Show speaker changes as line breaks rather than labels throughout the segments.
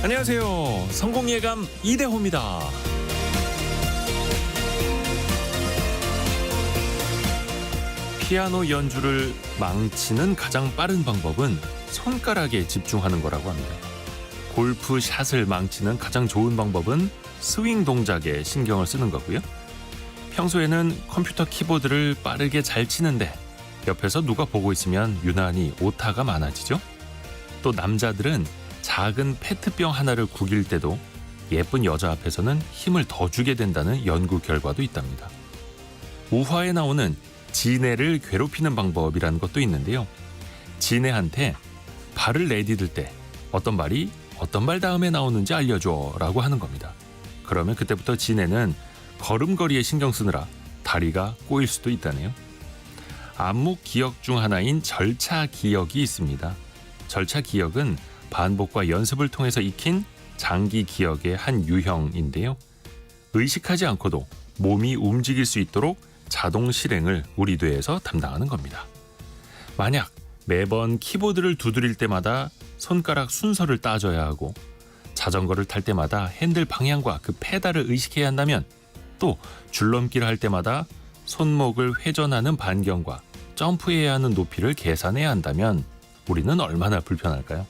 안녕하세요. 성공예감 이대호입니다. 피아노 연주를 망치는 가장 빠른 방법은 손가락에 집중하는 거라고 합니다. 골프 샷을 망치는 가장 좋은 방법은 스윙 동작에 신경을 쓰는 거고요. 평소에는 컴퓨터 키보드를 빠르게 잘 치는데 옆에서 누가 보고 있으면 유난히 오타가 많아지죠. 또 남자들은 작은 페트병 하나를 구길 때도 예쁜 여자 앞에서는 힘을 더 주게 된다는 연구 결과도 있답니다. 우화에 나오는 지네를 괴롭히는 방법이라는 것도 있는데요. 지네한테 발을 내디딜 때 어떤 말이 어떤 말 다음에 나오는지 알려줘 라고 하는 겁니다. 그러면 그때부터 지네는 걸음걸이에 신경 쓰느라 다리가 꼬일 수도 있다네요. 안목 기억 중 하나인 절차 기억이 있습니다. 절차 기억은 반복과 연습을 통해서 익힌 장기 기억의 한 유형인데요. 의식하지 않고도 몸이 움직일 수 있도록 자동 실행을 우리 뇌에서 담당하는 겁니다. 만약 매번 키보드를 두드릴 때마다 손가락 순서를 따져야 하고 자전거를 탈 때마다 핸들 방향과 그 페달을 의식해야 한다면, 또 줄넘기를 할 때마다 손목을 회전하는 반경과 점프해야 하는 높이를 계산해야 한다면 우리는 얼마나 불편할까요?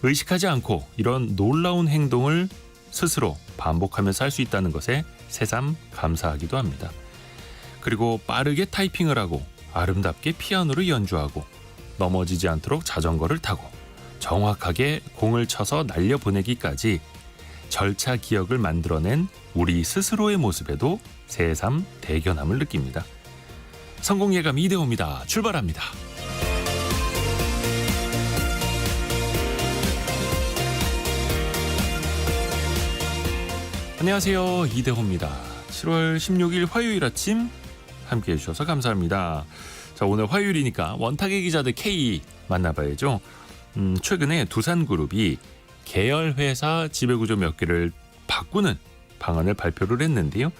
의식하지 않고 이런 놀라운 행동을 스스로 반복하면서 할 수 있다는 것에 새삼 감사하기도 합니다. 그리고 빠르게 타이핑을 하고 아름답게 피아노를 연주하고 넘어지지 않도록 자전거를 타고 정확하게 공을 쳐서 날려보내기까지 절차 기억을 만들어낸 우리 스스로의 모습에도 새삼 대견함을 느낍니다. 성공예감 이대호입니다. 출발합니다. 안녕하세요. 이대호입니다. 7월 16일 화요일 아침 함께해 주셔서 감사합니다. 자, 오늘 화요일이니까 원탁의 기자들 K 만나봐야죠. 최근에 두산그룹이 계열회사 지배구조 몇 개를 바꾸는 방안을 발표를 했는데요.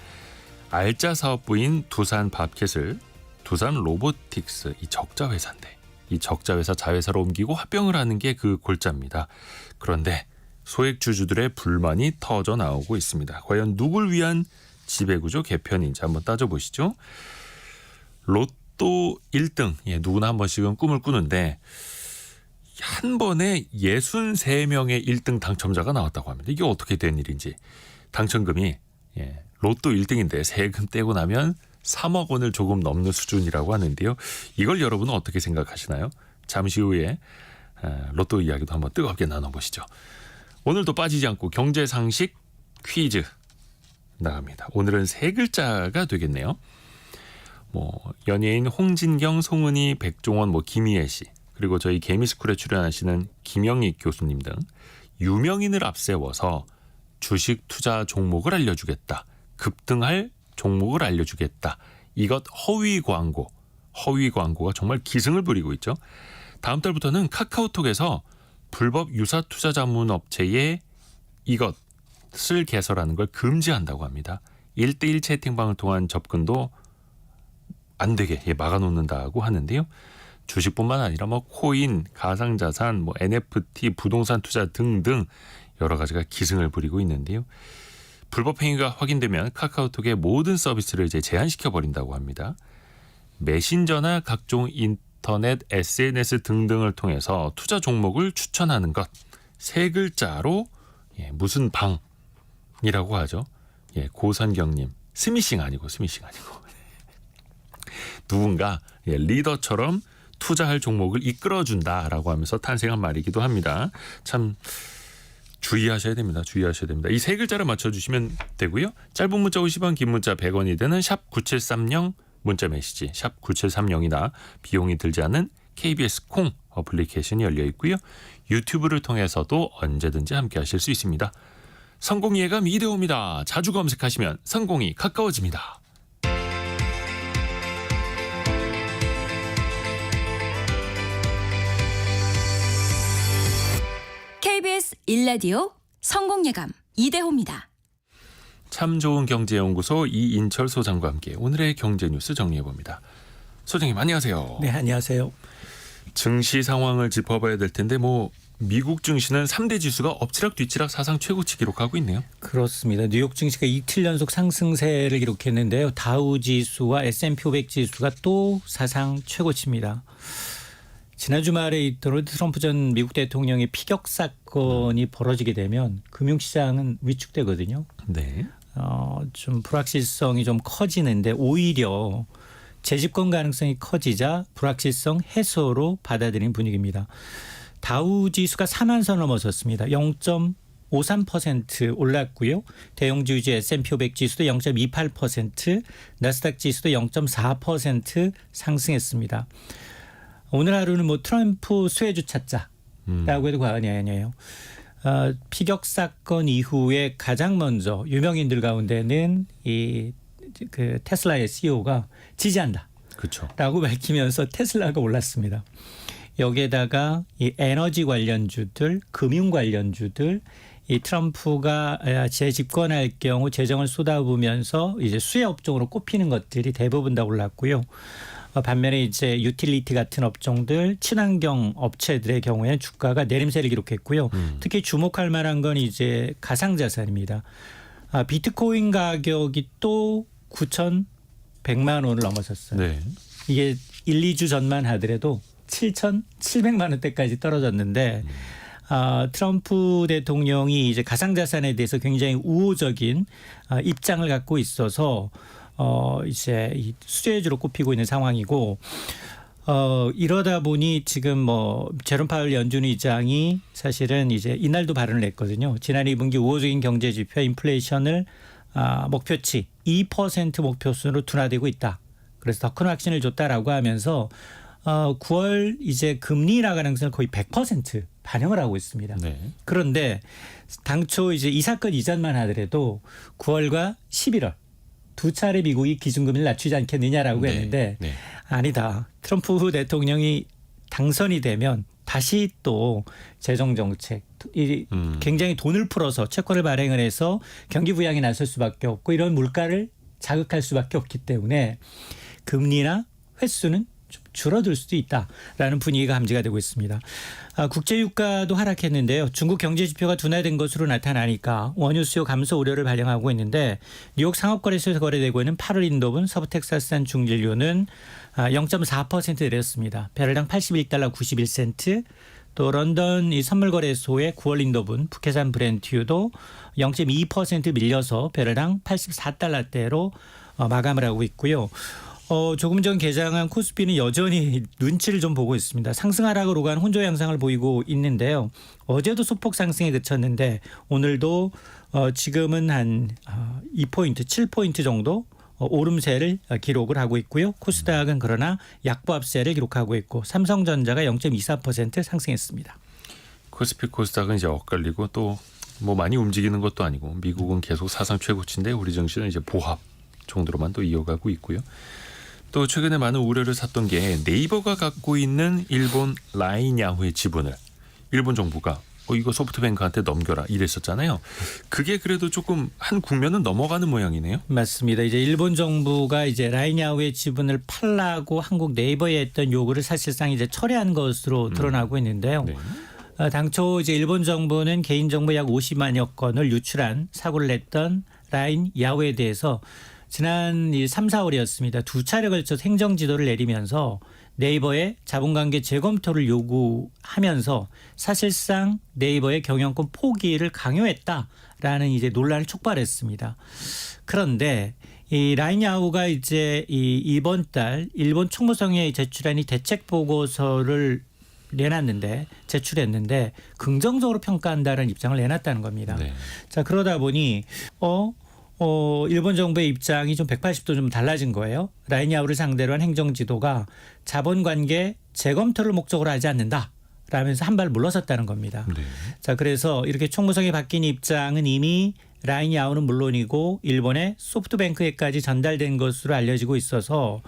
알짜 사업부인 두산밥켓을 두산 로보틱스, 이 적자회사인데 이 적자회사 자회사로 옮기고 합병을 하는 게 그 골자입니다. 그런데 소액주주들의 불만이 터져 나오고 있습니다. 과연 누굴 위한 지배구조 개편인지 한번 따져보시죠. 로또 1등, 누구나 한 번씩은 꿈을 꾸는데 한 번에 63명의 1등 당첨자가 나왔다고 합니다. 이게 어떻게 된 일인지. 당첨금이 로또 1등인데 세금 떼고 나면 3억 원을 조금 넘는 수준이라고 하는데요. 이걸 여러분은 어떻게 생각하시나요? 잠시 후에 로또 이야기도 한번 뜨겁게 나눠보시죠. 오늘도 빠지지 않고 경제상식 퀴즈 나갑니다. 오늘은 세 글자가 되겠네요. 연예인 홍진경, 송은이, 백종원, 김희애 씨, 그리고 저희 개미스쿨에 출연하시는 김영익 교수님 등 유명인을 앞세워서 주식 투자 종목을 알려주겠다, 급등할 종목을 알려주겠다, 이것 허위 광고가 정말 기승을 부리고 있죠. 다음 달부터는 카카오톡에서 불법 유사 투자 자문 업체에 이것을 개설하는 걸 금지한다고 합니다. 1대1 채팅방을 통한 접근도 안 되게 막아놓는다고 하는데요. 주식뿐만 아니라 코인, 가상자산, NFT, 부동산 투자 등등 여러 가지가 기승을 부리고 있는데요. 불법 행위가 확인되면 카카오톡의 모든 서비스를 제한시켜 버린다고 합니다. 메신저나 각종 인터넷, SNS 등등을 통해서 투자 종목을 추천하는 것, 세 글자로 무슨 방이라고 하죠. 고선경님, 스미싱 아니고 누군가 리더처럼 투자할 종목을 이끌어준다라고 하면서 탄생한 말이기도 합니다. 참 주의하셔야 됩니다. 이 세 글자를 맞춰주시면 되고요. 짧은 문자 50원, 긴 문자 100원이 되는 샵 9730 문자 메시지, 샵 9730이나 비용이 들지 않는 KBS 콩 어플리케이션이 열려 있고요. 유튜브를 통해서도 언제든지 함께 하실 수 있습니다. 성공예감 이대호입니다. 자주 검색하시면 성공이 가까워집니다.
KBS 1라디오 성공예감 이대호입니다.
참 좋은 경제연구소 이인철 소장과 함께 오늘의 경제 뉴스 정리해봅니다. 소장님 안녕하세요.
네, 안녕하세요.
증시 상황을 짚어봐야 될 텐데 미국 증시는 3대 지수가 엎치락뒤치락 사상 최고치 기록하고 있네요.
그렇습니다. 뉴욕 증시가 이틀 연속 상승세를 기록했는데요. 다우 지수와 S&P 500 지수가 또 사상 최고치입니다. 지난 주말에 도널드 트럼프 전 미국 대통령의 피격 사건이 벌어지게 되면 금융시장은 위축되거든요.
네.
좀 불확실성이 좀 커지는데 오히려 재집권 가능성이 커지자 불확실성 해소로 받아들인 분위기입니다. 다우 지수가 4만 선 넘어섰습니다. 0.53% 올랐고요. 대형주주 S&P 500 지수도 0.28%, 나스닥 지수도 0.4% 상승했습니다. 오늘 하루는 뭐 트럼프 수혜주 찾자라고 해도 과언이 아니에요. 피격 사건 이후에 가장 먼저 유명인들 가운데는 그 테슬라의 CEO가 지지한다.
그렇죠.
라고 밝히면서 테슬라가 올랐습니다. 여기에다가 이 에너지 관련주들, 금융 관련주들, 이 트럼프가 재집권할 경우 재정을 쏟아부으면서 이제 수혜 업종으로 꼽히는 것들이 대부분 다 올랐고요. 반면에 이제 유틸리티 같은 업종들, 친환경 업체들의 경우에는 주가가 내림세를 기록했고요. 특히 주목할 만한 건 이제 가상자산입니다. 비트코인 가격이 또 9,100만 원을 넘어섰어요.
네.
이게 1, 2주 전만 하더라도 7,700만 원대까지 떨어졌는데 트럼프 대통령이 이제 가상자산에 대해서 굉장히 우호적인 입장을 갖고 있어서 이제 이 수혜주로 꼽히고 있는 상황이고 이러다 보니 지금 뭐 제롬 파월 연준 의장이 사실은 이제 이날도 발언을 했거든요. 지난 2분기 우호적인 경제 지표 인플레이션을 목표치 2% 목표순으로 둔화되고 있다. 그래서 더 큰 확신을 줬다라고 하면서 9월 이제 금리 인하 가능성을 거의 100% 반영을 하고 있습니다.
네.
그런데 당초 이제 이 사건 이전만 하더라도 9월과 11월 두 차례 미국이 기준금리를 낮추지 않겠느냐라고 했는데
네.
아니다. 트럼프 대통령이 당선이 되면 다시 또 재정정책 굉장히 돈을 풀어서 채권을 발행을 해서 경기 부양에 나설 수밖에 없고 이런 물가를 자극할 수밖에 없기 때문에 금리나 횟수는 좀 줄어들 수도 있다라는 분위기가 감지가 되고 있습니다. 국제유가도 하락했는데요. 중국 경제지표가 둔화된 것으로 나타나니까 원유 수요 감소 우려를 발령하고 있는데 뉴욕 상업거래소에서 거래되고 있는 8월 인도분 서부 텍사스산 중진유는 0.4% 내렸습니다. 배럴당 81달러 91센트. 또 런던 이 선물거래소의 9월 인도분 북해산 브렌트유도 0.2% 밀려서 배럴당 84달러대로 마감을 하고 있고요. 조금 전 개장한 코스피는 여전히 눈치를 좀 보고 있습니다. 상승 하락으로 간 혼조 양상을 보이고 있는데요. 어제도 소폭 상승에 그쳤는데 오늘도 지금은 한 2포인트, 7포인트 정도 오름세를 기록을 하고 있고요. 코스닥은 그러나 약보합세를 기록하고 있고 삼성전자가 0.24% 상승했습니다.
코스피 코스닥은 이제 엇갈리고 또 뭐 많이 움직이는 것도 아니고 미국은 계속 사상 최고치인데 우리 증시는 이제 보합 정도로만 또 이어가고 있고요. 또 최근에 많은 우려를 샀던 게 네이버가 갖고 있는 일본 라인 야후의 지분을 일본 정부가 이거 소프트뱅크한테 넘겨라 이랬었잖아요. 그게 그래도 조금 한 국면은 넘어가는 모양이네요.
맞습니다. 이제 일본 정부가 이제 라인야후의 지분을 팔라고 한국 네이버에 했던 요구를 사실상 이제 철회한 것으로 드러나고 있는데요.
네.
당초 이제 일본 정부는 개인정보 약 50만여 건을 유출한 사고를 냈던 라인야후에 대해서 지난 3, 4월이었습니다. 두 차례 걸쳐서 행정지도를 내리면서 네이버의 자본관계 재검토를 요구하면서 사실상 네이버의 경영권 포기를 강요했다라는 이제 논란을 촉발했습니다. 그런데 이 라인야후가 이제 이번 달 일본 총무성에 제출한 이 대책 보고서를 제출했는데 긍정적으로 평가한다는 입장을 내놨다는 겁니다.
네.
자, 그러다 보니 일본 정부의 입장이 좀 180도 좀 달라진 거예요. 라인야후를 상대로 한 행정지도가 자본관계 재검토를 목적으로 하지 않는다. 라면서 한 발 물러섰다는 겁니다.
네.
자, 그래서 이렇게 총무성이 바뀐 입장은 이미 라인야후는 물론이고 일본의 소프트뱅크에까지 전달된 것으로 알려지고 있어서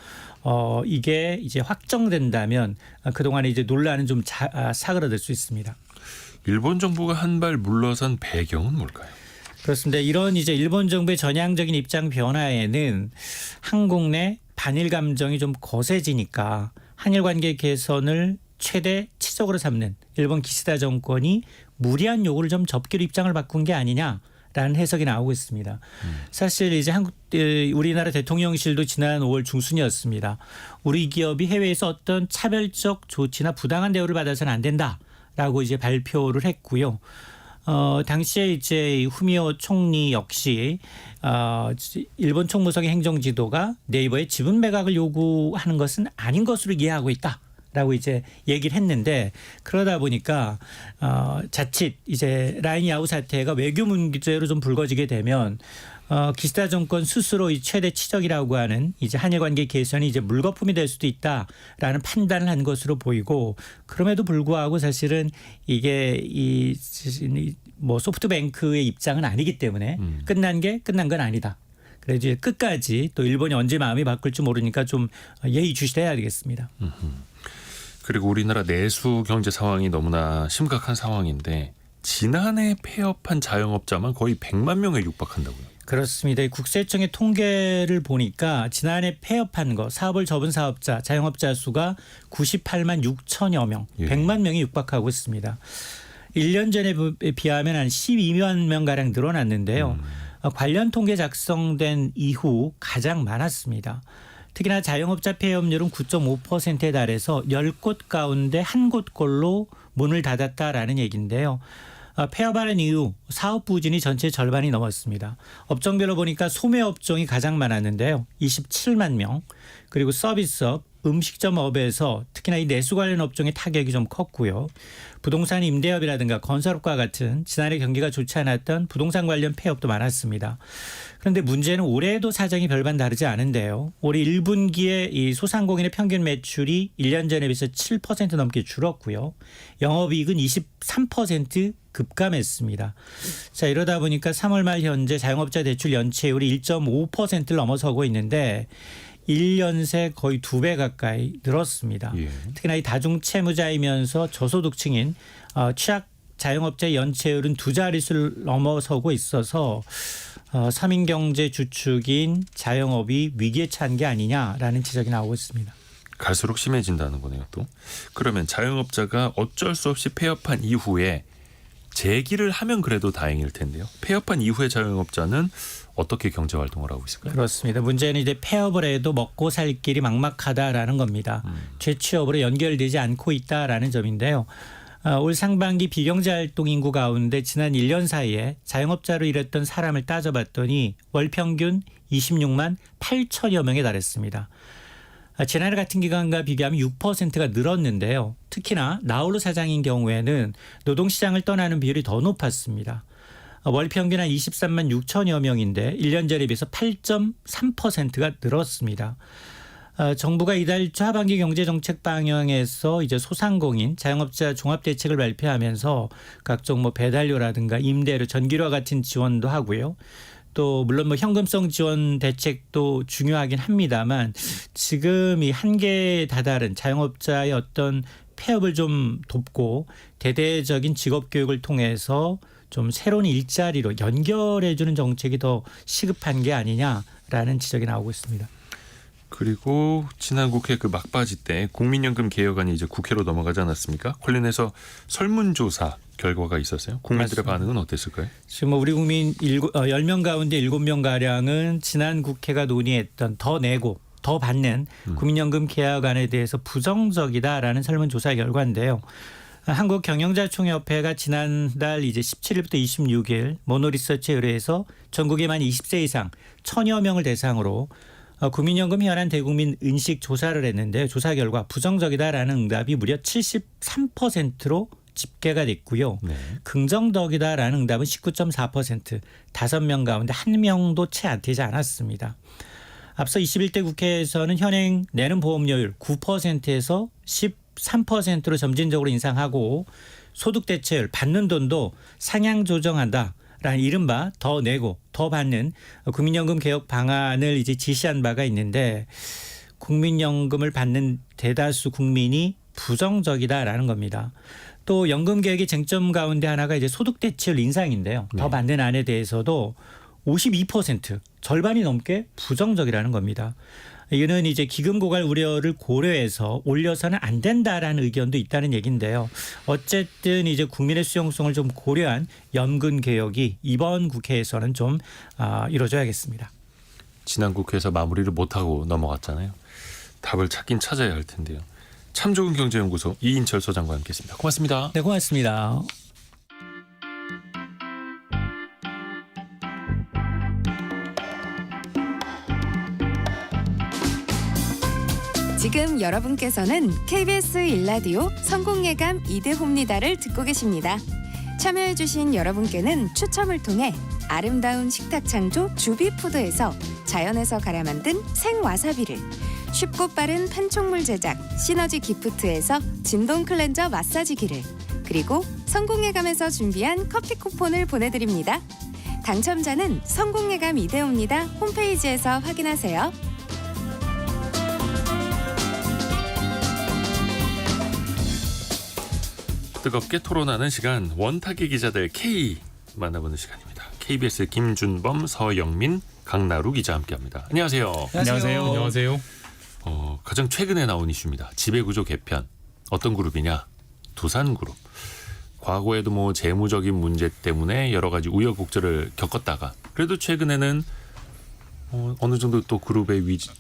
이게 이제 확정된다면 그동안에 이제 논란은 좀 사그라들 수 있습니다.
일본 정부가 한 발 물러선 배경은 뭘까요?
그렇습니다. 이런 이제 일본 정부의 전향적인 입장 변화에는 한국 내 반일 감정이 좀 거세지니까 한일 관계 개선을 최대 치적으로 삼는 일본 기시다 정권이 무리한 요구를 좀 접기로 입장을 바꾼 게 아니냐라는 해석이 나오고 있습니다. 사실 이제 우리나라 대통령실도 지난 5월 중순이었습니다. 우리 기업이 해외에서 어떤 차별적 조치나 부당한 대우를 받아서는 안 된다라고 이제 발표를 했고요. 당시에 이제 후미오 총리 역시 일본 총무성의 행정지도가 네이버의 지분 매각을 요구하는 것은 아닌 것으로 이해하고 있다라고 이제 얘기를 했는데 그러다 보니까 자칫 이제 라인 야후 사태가 외교 문제로 좀 불거지게 되면 기시다 정권 스스로 이 최대 치적이라고 하는 이제 한일 관계 개선이 이제 물거품이 될 수도 있다라는 판단을 한 것으로 보이고 그럼에도 불구하고 사실은 이게 뭐 소프트뱅크의 입장은 아니기 때문에 끝난 건 아니다. 그래서 이제 끝까지 또 일본이 언제 마음이 바꿀지 모르니까 좀 예의주시해야 되겠습니다.
그리고 우리나라 내수 경제 상황이 너무나 심각한 상황인데 지난해 폐업한 자영업자만 거의 100만 명에 육박한다고요.
그렇습니다. 국세청의 통계를 보니까 지난해 폐업한 거 사업을 접은 사업자 자영업자 수가 98만 6천여 명,
예.
100만 명이 육박하고 있습니다. 1년 전에 비하면 한 12만 명가량 늘어났는데요. 관련 통계 작성된 이후 가장 많았습니다. 특히나 자영업자 폐업률은 9.5%에 달해서 10곳 가운데 한 곳꼴로 문을 닫았다라는 얘기인데요. 폐업하는 이후 사업 부진이 전체 절반이 넘었습니다. 업종별로 보니까 소매업종이 가장 많았는데요. 27만 명. 그리고 서비스업, 음식점업에서 특히나 이 내수 관련 업종의 타격이 좀 컸고요. 부동산 임대업이라든가 건설업과 같은 지난해 경기가 좋지 않았던 부동산 관련 폐업도 많았습니다. 그런데 문제는 올해도 사정이 별반 다르지 않은데요. 올해 1분기에 이 소상공인의 평균 매출이 1년 전에 비해서 7% 넘게 줄었고요. 영업이익은 23% 급감했습니다. 자, 이러다 보니까 3월 말 현재 자영업자 대출 연체율이 1.5%를 넘어서고 있는데 1년 새 거의 2배 가까이 늘었습니다.
예.
특히나 이 다중채무자이면서 저소득층인 취약 자영업자 연체율은 2자릿수를 넘어서고 있어서 서민경제 주축인 자영업이 위기에 처한 게 아니냐라는 지적이 나오고 있습니다.
갈수록 심해진다는 거네요. 또 그러면 자영업자가 어쩔 수 없이 폐업한 이후에 재기를 하면 그래도 다행일 텐데요. 폐업한 이후에 자영업자는 어떻게 경제 활동을 하고 있을까요?
그렇습니다. 문제는 이제 폐업을 해도 먹고 살 길이 막막하다라는 겁니다. 재취업으로 연결되지 않고 있다라는 점인데요. 올 상반기 비경제 활동 인구 가운데 지난 1년 사이에 자영업자로 일했던 사람을 따져봤더니 월 평균 26만 8천여 명에 달했습니다. 지난해 같은 기간과 비교하면 6%가 늘었는데요. 특히나 나홀로 사장인 경우에는 노동시장을 떠나는 비율이 더 높았습니다. 월 평균 한 23만 6천여 명인데 1년 전에 비해서 8.3%가 늘었습니다. 정부가 이달 초 하반기 경제정책 방향에서 이제 소상공인 자영업자 종합대책을 발표하면서 각종 뭐 배달료라든가 임대료, 전기료와 같은 지원도 하고요. 또 물론 뭐 현금성 지원 대책도 중요하긴 합니다만 지금 이 한계에 다다른 자영업자의 어떤 폐업을 좀 돕고 대대적인 직업 교육을 통해서 좀 새로운 일자리로 연결해주는 정책이 더 시급한 게 아니냐라는 지적이 나오고 있습니다.
그리고 지난 국회 그 막바지 때 국민연금 개혁안이 이제 국회로 넘어가지 않았습니까? 관련해서 설문조사 결과가 있었어요. 국민들의
맞습니다.
반응은 어땠을까요?
지금 뭐 우리 국민 10명 가운데 7명가량은 지난 국회가 논의했던 더 내고 더 받는 국민연금 개혁안에 대해서 부정적이다라는 설문조사 결과인데요. 한국경영자총협회가 지난달 이제 17일부터 26일 모노리서치에 의뢰해서 전국의 만 20세 이상 1,000여 명을 대상으로 국민연금 현안 대국민 인식 조사를 했는데 조사 결과 부정적이다라는 응답이 무려 73%로 집계가 됐고요.
네.
긍정적이다라는 응답은 19.4%, 5명 가운데 1명도 채 되지 않았습니다. 앞서 21대 국회에서는 현행 내는 보험료율 9%에서 13%로 점진적으로 인상하고 소득 대체율 받는 돈도 상향 조정한다. 라는 이른바 더 내고 더 받는 국민연금 개혁 방안을 이제 지시한 바가 있는데 국민연금을 받는 대다수 국민이 부정적이다라는 겁니다. 또 연금 개혁의 쟁점 가운데 하나가 이제 소득 대체율 인상인데요. 더 받는 안에 대해서도 52% 절반이 넘게 부정적이라는 겁니다. 이는 이제 기금 고갈 우려를 고려해서 올려서는 안 된다라는 의견도 있다는 얘기인데요. 어쨌든 이제 국민의 수용성을 좀 고려한 연금 개혁이 이번 국회에서는 좀 이루어져야겠습니다.
지난 국회에서 마무리를 못하고 넘어갔잖아요. 답을 찾긴 찾아야 할 텐데요. 참 좋은 경제연구소 이인철 소장과 함께했습니다. 고맙습니다.
네, 고맙습니다.
지금 여러분께서는 KBS 일라디오 성공예감 이대호입니다를 듣고 계십니다. 참여해주신 여러분께는 추첨을 통해 아름다운 식탁 창조 주비푸드에서 자연에서 갈아 만든 생와사비를, 쉽고 빠른 판촉물 제작 시너지 기프트에서 진동 클렌저 마사지기를, 그리고 성공예감에서 준비한 커피 쿠폰을 보내드립니다. 당첨자는 성공예감 이대호입니다 홈페이지에서 확인하세요.
뜨겁게 토론하는 시간, 원탁의 기자들 K 만나보는 시간입니다. KBS 김준범, 서영민, 강나루 기자 함께합니다. 안녕하세요.
안녕하세요.
가장 최근에 나온 이슈입니다. 지배구조 개편. 어떤 그룹이냐? 두산그룹. 과거에도 뭐 재무적인 문제 때문에 여러 가지 우여곡절을 겪었다가 그래도 최근에는 어느 정도 또 그룹의 위지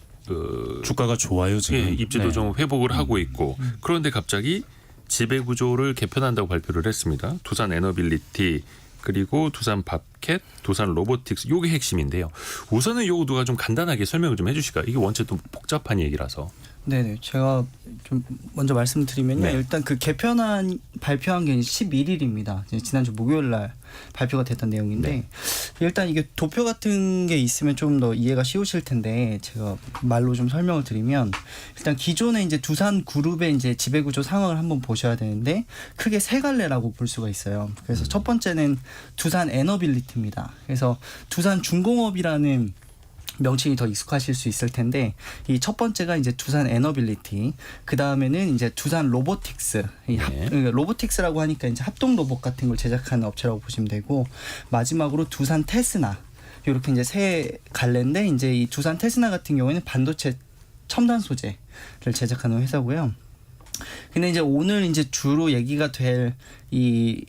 주가가 좋아요 지금.
예, 입지도
네.
좀 회복을 하고 있고 그런데 갑자기 지배구조를 개편한다고 발표를 했습니다. 두산 에너빌리티 그리고 두산 밥캣, 두산 로보틱스 요게 핵심인데요. 우선은 요 누가 좀 간단하게 설명을 좀 해주실까요? 이게 원체 또 복잡한 얘기라서.
네네. 제가 좀 먼저 말씀드리면요.
네.
일단 그 개편안 발표한 게 11일입니다. 지난주 목요일 날 발표가 됐던 내용인데
네.
일단 이게 도표 같은 게 있으면 좀 더 이해가 쉬우실 텐데 제가 말로 좀 설명을 드리면 일단 기존에 이제 두산 그룹의 이제 지배구조 상황을 한번 보셔야 되는데 크게 세 갈래라고 볼 수가 있어요. 그래서 첫 번째는 두산 에너빌리티입니다. 그래서 두산 중공업이라는 명칭이 더 익숙하실 수 있을 텐데 이 첫 번째가 이제 두산 에너빌리티, 그 다음에는 이제 두산 로보틱스. 로보틱스라고 하니까 이제 합동 로봇 같은 걸 제작하는 업체라고 보시면 되고 마지막으로 두산 테스나. 이렇게 이제 세 갈래인데 이제 이 두산 테스나 같은 경우에는 반도체 첨단 소재를 제작하는 회사고요. 근데 이제 오늘 이제 주로 얘기가 될 이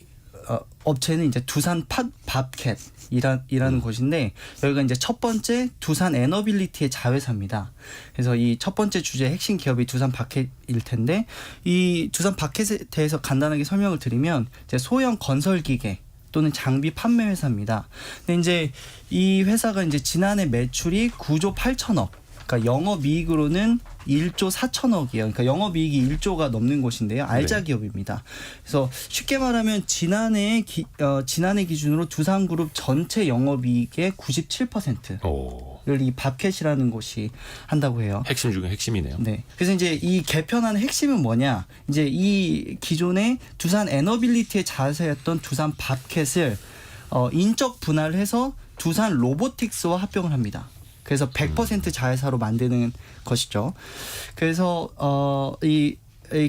업체는 이제 두산 밥캣. 이라는 곳인데 여기가 이제 첫 번째 두산 에너빌리티의 자회사입니다. 그래서 이 첫 번째 주제 핵심 기업이 두산 밥캣일 텐데 이 두산 밥캣에 대해서 간단하게 설명을 드리면 이제 소형 건설 기계 또는 장비 판매 회사입니다. 근데 이제 이 회사가 이제 지난해 매출이 9조 8천억. 그러니까 영업이익으로는 1조 4천억이에요. 그러니까 영업이익이 1조가 넘는 곳인데요. 알짜 기업입니다. 그래서 쉽게 말하면 지난해 기준으로 두산그룹 전체 영업이익의 97%를 이 밥캣이라는 곳이 한다고 해요.
핵심 중에 핵심이네요.
네. 그래서 이제 이 개편안의 핵심은 뭐냐? 이제 이 기존의 두산 에너빌리티의 자회사였던 두산 밥캣을 인적 분할을 해서 두산 로보틱스와 합병을 합니다. 그래서 100% 자회사로 만드는 것이죠. 그래서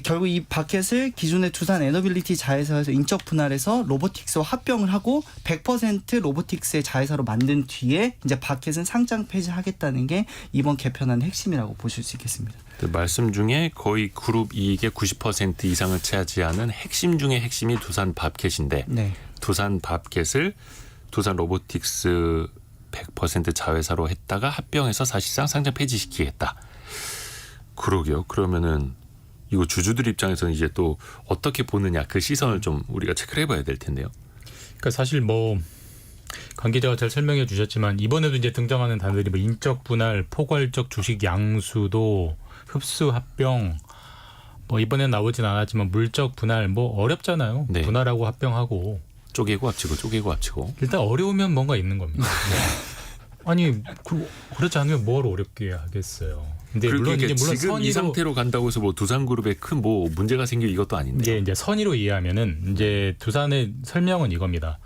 결국 이 밥캣을 기존의 두산 에너빌리티 자회사에서 인적 분할해서 로보틱스와 합병을 하고 100% 로보틱스의 자회사로 만든 뒤에 이제 밥캣은 상장 폐지하겠다는 게 이번 개편안의 핵심이라고 보실 수 있겠습니다.
말씀 중에 거의 그룹 이익의 90% 이상을 차지하는 핵심 중에 핵심이 두산 밥캣인데
네.
두산 밥캣을 두산 로보틱스 100% 자회사로 했다가 합병해서 사실상 상장 폐지시키겠다. 그러게요. 그러면은 이거 주주들 입장에서는 이제 또 어떻게 보느냐 그 시선을 좀 우리가 체크를 해봐야 될 텐데요.
그러니까 사실 뭐 관계자가 잘 설명해 주셨지만 이번에도 이제 등장하는 단어들이 뭐 인적 분할, 포괄적 주식 양수도, 흡수 합병, 뭐 이번엔 나오진 않았지만 물적 분할 뭐 어렵잖아요.
네.
분할하고 합병하고.
쪼개고 합치고.
일단 어려우면 뭔가 있는 겁니다. 아니 그렇지 않으면 뭘 어렵게 하겠어요. 근데
그러니까
물론
지금
선의로,
이 상태로 간다고 해서 뭐 두산그룹에 큰 뭐 문제가 생길 이것도 아닌데.
이제 선의로 이해하면은 이제 두산의 설명은 이겁니다.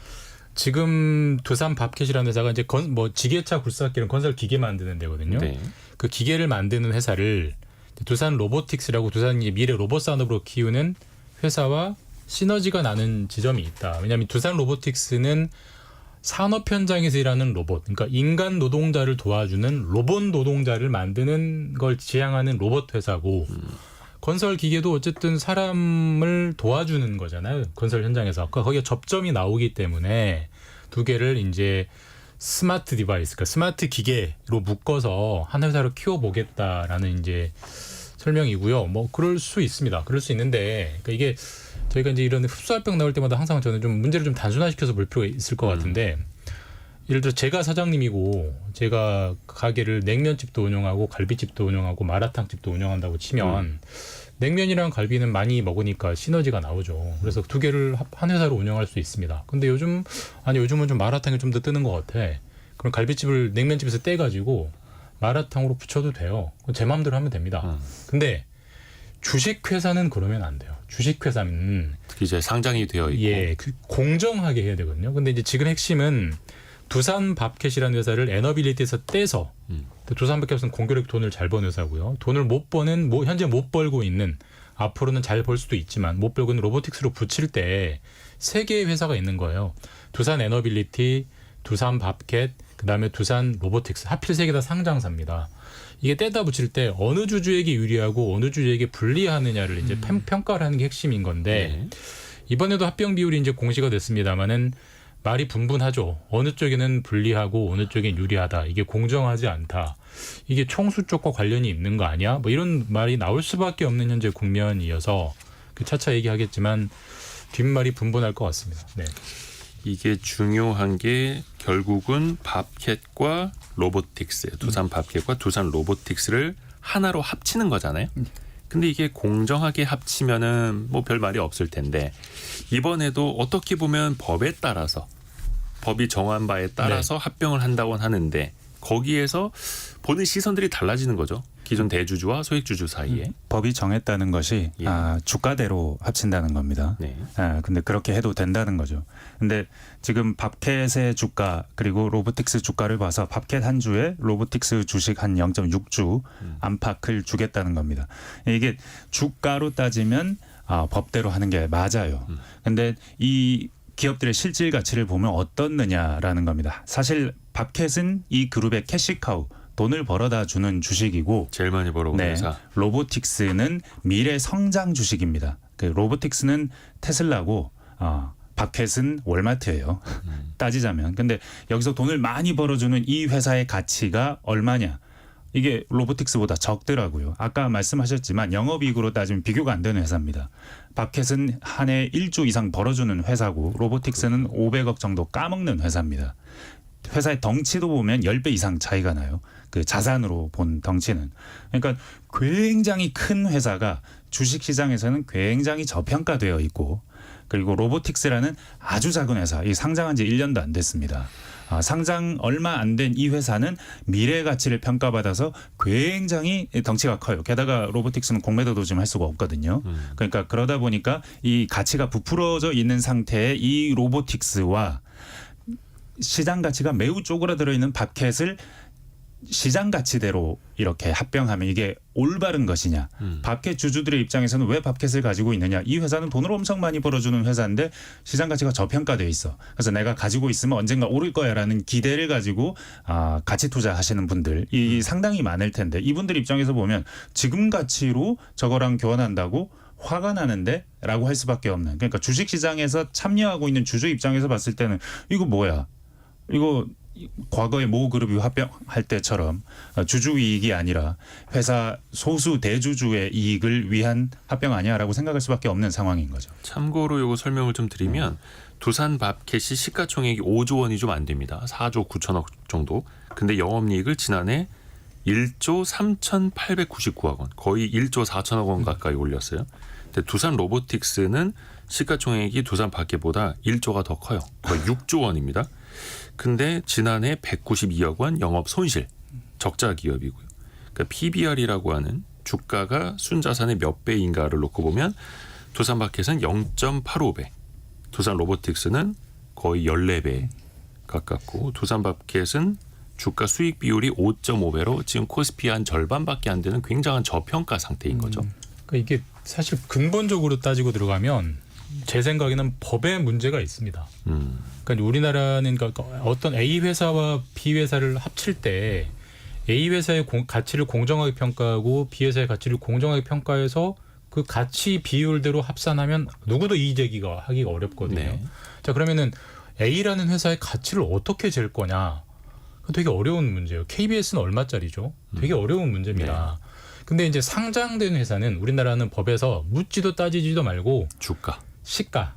지금 두산 밥캣이라는 회사가 이제 지게차 굴삭기는 건설 기계 만드는 데거든요.
네.
그 기계를 만드는 회사를 두산 로보틱스라고 두산이 미래 로봇 산업으로 키우는 회사와 시너지가 나는 지점이 있다. 왜냐하면 두산 로보틱스는 산업 현장에서 일하는 로봇, 그러니까 인간 노동자를 도와주는 로봇 노동자를 만드는 걸 지향하는 로봇 회사고 건설 기계도 어쨌든 사람을 도와주는 거잖아요. 건설 현장에서. 그러니까 거기에 접점이 나오기 때문에 두 개를 이제 스마트 디바이스, 그러니까 스마트 기계로 묶어서 한 회사로 키워보겠다라는 이제 설명이고요. 뭐 그럴 수 있습니다. 그럴 수 있는데 그러니까 이게 저희가 이제 이런 흡수합병 나올 때마다 항상 저는 좀 문제를 좀 단순화시켜서 볼 필요가 있을 것 같은데 예를 들어 제가 사장님이고 제가 가게를 냉면집도 운영하고 갈비집도 운영하고 마라탕집도 운영한다고 치면 냉면이랑 갈비는 많이 먹으니까 시너지가 나오죠. 그래서 두 개를 한 회사로 운영할 수 있습니다. 근데 요즘은 좀 마라탕이 좀 더 뜨는 것 같아. 그럼 갈비집을 냉면집에서 떼가지고 마라탕으로 붙여도 돼요. 제 마음대로 하면 됩니다. 근데 주식회사는 그러면 안 돼요. 주식회사는
특히 이제 상장이 되어 있고
예, 공정하게 해야 되거든요. 근데 이제 지금 핵심은 두산 밥캣이라는 회사를 에너빌리티에서 떼서 두산 밥캣은 공교롭게 돈을 잘 버는 회사고요. 돈을 못 버는 현재 못 벌고 있는 앞으로는 잘 벌 수도 있지만 못 벌고 있는 로보틱스로 붙일 때 세 개의 회사가 있는 거예요. 두산 에너빌리티, 두산 밥캣, 그다음에 두산 로보틱스. 하필 세 개 다 상장사입니다. 이게 떼다 붙일 때 어느 주주에게 유리하고 어느 주주에게 불리하느냐를 이제 평가를 하는 게 핵심인 건데 이번에도 합병 비율이 이제 공시가 됐습니다만은 말이 분분하죠. 어느 쪽에는 불리하고 어느 쪽엔 유리하다. 이게 공정하지 않다. 이게 총수 쪽과 관련이 있는 거 아니야? 뭐 이런 말이 나올 수밖에 없는 현재 국면이어서 그 차차 얘기하겠지만 뒷말이 분분할 것 같습니다. 네.
이게 중요한 게 결국은 밥캣과 로보틱스, 두산 밥캣과 두산 로보틱스를 하나로 합치는 거잖아요. 근데 이게 공정하게 합치면은 뭐 별 말이 없을 텐데 이번에도 어떻게 보면 법에 따라서 법이 정한 바에 따라서 합병을 한다고 하는데 거기에서 보는 시선들이 달라지는 거죠. 기존 대주주와 소액주주 사이에.
법이 정했다는 것이
예.
주가대로 합친다는 겁니다.
네.
근데 그렇게 해도 된다는 거죠. 근데 지금 밥캣의 주가 그리고 로보틱스 주가를 봐서 밥캣 한 주에 로보틱스 주식 한 0.6주 안팎을 주겠다는 겁니다. 이게 주가로 따지면 법대로 하는 게 맞아요. 근데 이 기업들의 실질 가치를 보면 어떻느냐라는 겁니다. 사실 밥캣은 이 그룹의 캐시카우 돈을 벌어다 주는 주식이고
제일 많이 벌어오는 회사.
로보틱스는 미래 성장 주식입니다. 그 로보틱스는 테슬라고 밥캣은 월마트예요. 따지자면. 근데 여기서 돈을 많이 벌어주는 이 회사의 가치가 얼마냐? 이게 로보틱스보다 적더라고요. 아까 말씀하셨지만 영업이익으로 따지면 비교가 안 되는 회사입니다. 밥캣은 한 해 1조 이상 벌어주는 회사고 로보틱스는 500억 정도 까먹는 회사입니다. 회사의 덩치도 보면 10배 이상 차이가 나요. 그 자산으로 본 덩치는. 그러니까 굉장히 큰 회사가 주식시장에서는 굉장히 저평가되어 있고 그리고 로보틱스라는 아주 작은 회사, 이 상장한 지 1년도 안 됐습니다. 상장 얼마 안 된 이 회사는 미래 가치를 평가받아서 굉장히 덩치가 커요. 게다가 로보틱스는 공매도도 지금 할 수가 없거든요. 그러니까 그러다 보니까 이 가치가 부풀어져 있는 상태의 이 로보틱스와 시장 가치가 매우 쪼그라들어 있는 밥캣을 시장 가치대로 이렇게 합병하면 이게 올바른 것이냐. 밥캣 주주들의 입장에서는 왜 밥캣을 가지고 있느냐. 이 회사는 돈을 엄청 많이 벌어주는 회사인데 시장 가치가 저평가되어 있어. 그래서 내가 가지고 있으면 언젠가 오를 거야라는 기대를 가지고 가치 투자하시는 분들이 상당히 많을 텐데 이분들 입장에서 보면 지금 가치로 저거랑 교환한다고 화가 나는데 라고 할 수밖에 없는. 그러니까 주식시장에서 참여하고 있는 주주 입장에서 봤을 때는 이거 뭐야. 이거 과거에 모 그룹이 합병할 때처럼 주주 이익이 아니라 회사 소수 대주주의 이익을 위한 합병 아니야라고 생각할 수밖에 없는 상황인 거죠.
참고로 요거 설명을 좀 드리면 두산 밥캣이 시가총액이 5조 원이 좀 안 됩니다. 4조 9천억 정도. 근데 영업이익을 지난해 1조 3,899억 원, 거의 1조 4천억 원 가까이 올렸어요. 근데 두산 로보틱스는 시가총액이 두산 밥캣보다 1조가 더 커요. 거의 6조 원입니다. 근데 지난해 192억 원 영업 손실, 적자 기업이고요. 그러니까 PBR이라고 하는 주가가 순자산의 몇 배인가를 놓고 보면 두산 밥캣은 0.85배, 두산 로보틱스는 거의 14배 가깝고 두산 밥캣은 주가 수익 비율이 5.5배로 지금 코스피 한 절반밖에 안 되는 굉장한 저평가 상태인 거죠.
그러니까 이게 사실 근본적으로 따지고 들어가면 제 생각에는 법에 문제가 있습니다. 그러니까 우리나라는 그러니까 어떤 A 회사와 B 회사를 합칠 때 A 회사의 가치를 공정하게 평가하고 B 회사의 가치를 공정하게 평가해서 그 가치 비율대로 합산하면 누구도 이의 제기가 하기가 어렵거든요.
네.
자, 그러면은 A라는 회사의 가치를 어떻게 잴 거냐? 되게 어려운 문제예요. KBS는 얼마짜리죠? 되게 어려운 문제입니다. 근데 이제 상장된 회사는 우리나라는 법에서 묻지도 따지지도 말고
주가.
시가,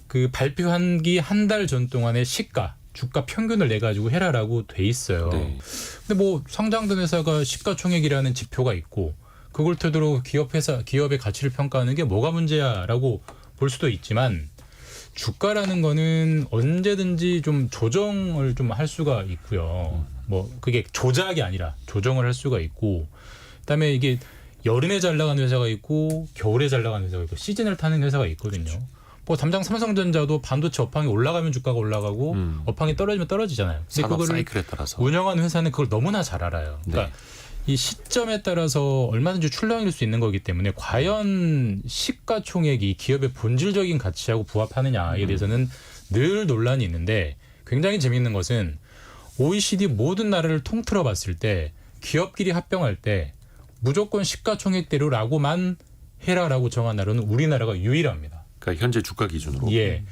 그 발표한 기 한 달 전 동안의 시가, 주가 평균을 내 가지고 해라라고 돼 있어요.
네.
근데 뭐 상장된 회사가 시가총액이라는 지표가 있고 그걸 토대로 기업의 가치를 평가하는 게 뭐가 문제야라고 볼 수도 있지만 주가라는 거는 언제든지 좀 조정을 좀 할 수가 있고요. 뭐 그게 조작이 아니라 조정을 할 수가 있고 그다음에 이게 여름에 잘 나가는 회사가 있고 겨울에 잘 나가는 회사가 있고 시즌을 타는 회사가 있거든요.
그렇죠.
뭐 담당 삼성전자도 반도체 업황이 올라가면 주가가 올라가고 업황이 떨어지면 떨어지잖아요. 근데
산업
그거를
사이클에 따라서.
운영하는 회사는 그걸 너무나 잘 알아요. 그러니까 이 시점에 따라서 얼마든지 출렁일 수 있는 거기 때문에 과연 시가총액이 기업의 본질적인 가치하고 부합하느냐에 대해서는 늘 논란이 있는데 굉장히 재미있는 것은 OECD 모든 나라를 통틀어 봤을 때 기업끼리 합병할 때 무조건 시가총액대로라고만 해라라고 정한 나라는 우리나라가 유일합니다.
그러니까 현재 주가 기준으로.
예.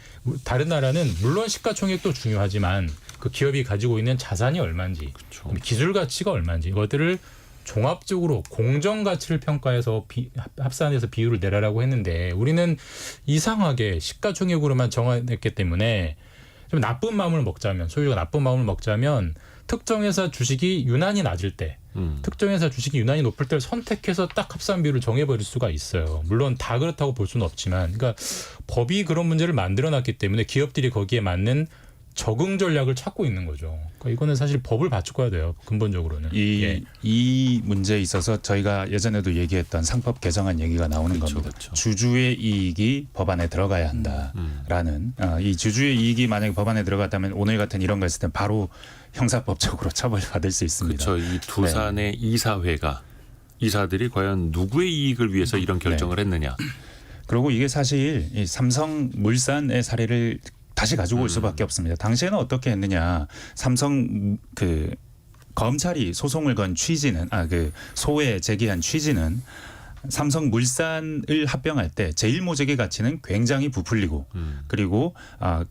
다른 나라는 물론 시가총액도 중요하지만 그 기업이 가지고 있는 자산이 얼마인지,
그렇죠.
기술 가치가 얼마인지 이것들을 종합적으로 공정 가치를 평가해서 합산해서 비율을 내라라고 했는데 우리는 이상하게 시가총액으로만 정했기 때문에 좀 나쁜 마음을 먹자면 소유주가 나쁜 마음을 먹자면 특정 회사 주식이 유난히 낮을 때 특정 회사 주식이 유난히 높을 때를 선택해서 딱 합산 비율을 정해버릴 수가 있어요. 물론 다 그렇다고 볼 수는 없지만 그러니까 법이 그런 문제를 만들어놨기 때문에 기업들이 거기에 맞는 적응 전략을 찾고 있는 거죠. 그러니까 이거는 사실 법을 바꿔야 돼요. 근본적으로는.
이 문제에 있어서 저희가 예전에도 얘기했던 상법 개정안 얘기가 나오는
그렇죠,
겁니다.
그렇죠.
주주의 이익이 법안에 들어가야 한다라는 이 주주의 이익이 만약에 법안에 들어갔다면 오늘 같은 이런 거 있을 때 바로 형사법적으로 처벌받을 수 있습니다.
그렇죠. 이 두산의 이사회가 이사들이 과연 누구의 이익을 위해서 이런 결정을 했느냐.
그리고 이게 사실 이 삼성물산의 사례를 다시 가지고 올 수밖에 없습니다. 당시에는 어떻게 했느냐. 삼성 검찰이 소송을 건 취지는 소에 제기한 취지는 삼성물산을 합병할 때 제1모직의 가치는 굉장히 부풀리고 그리고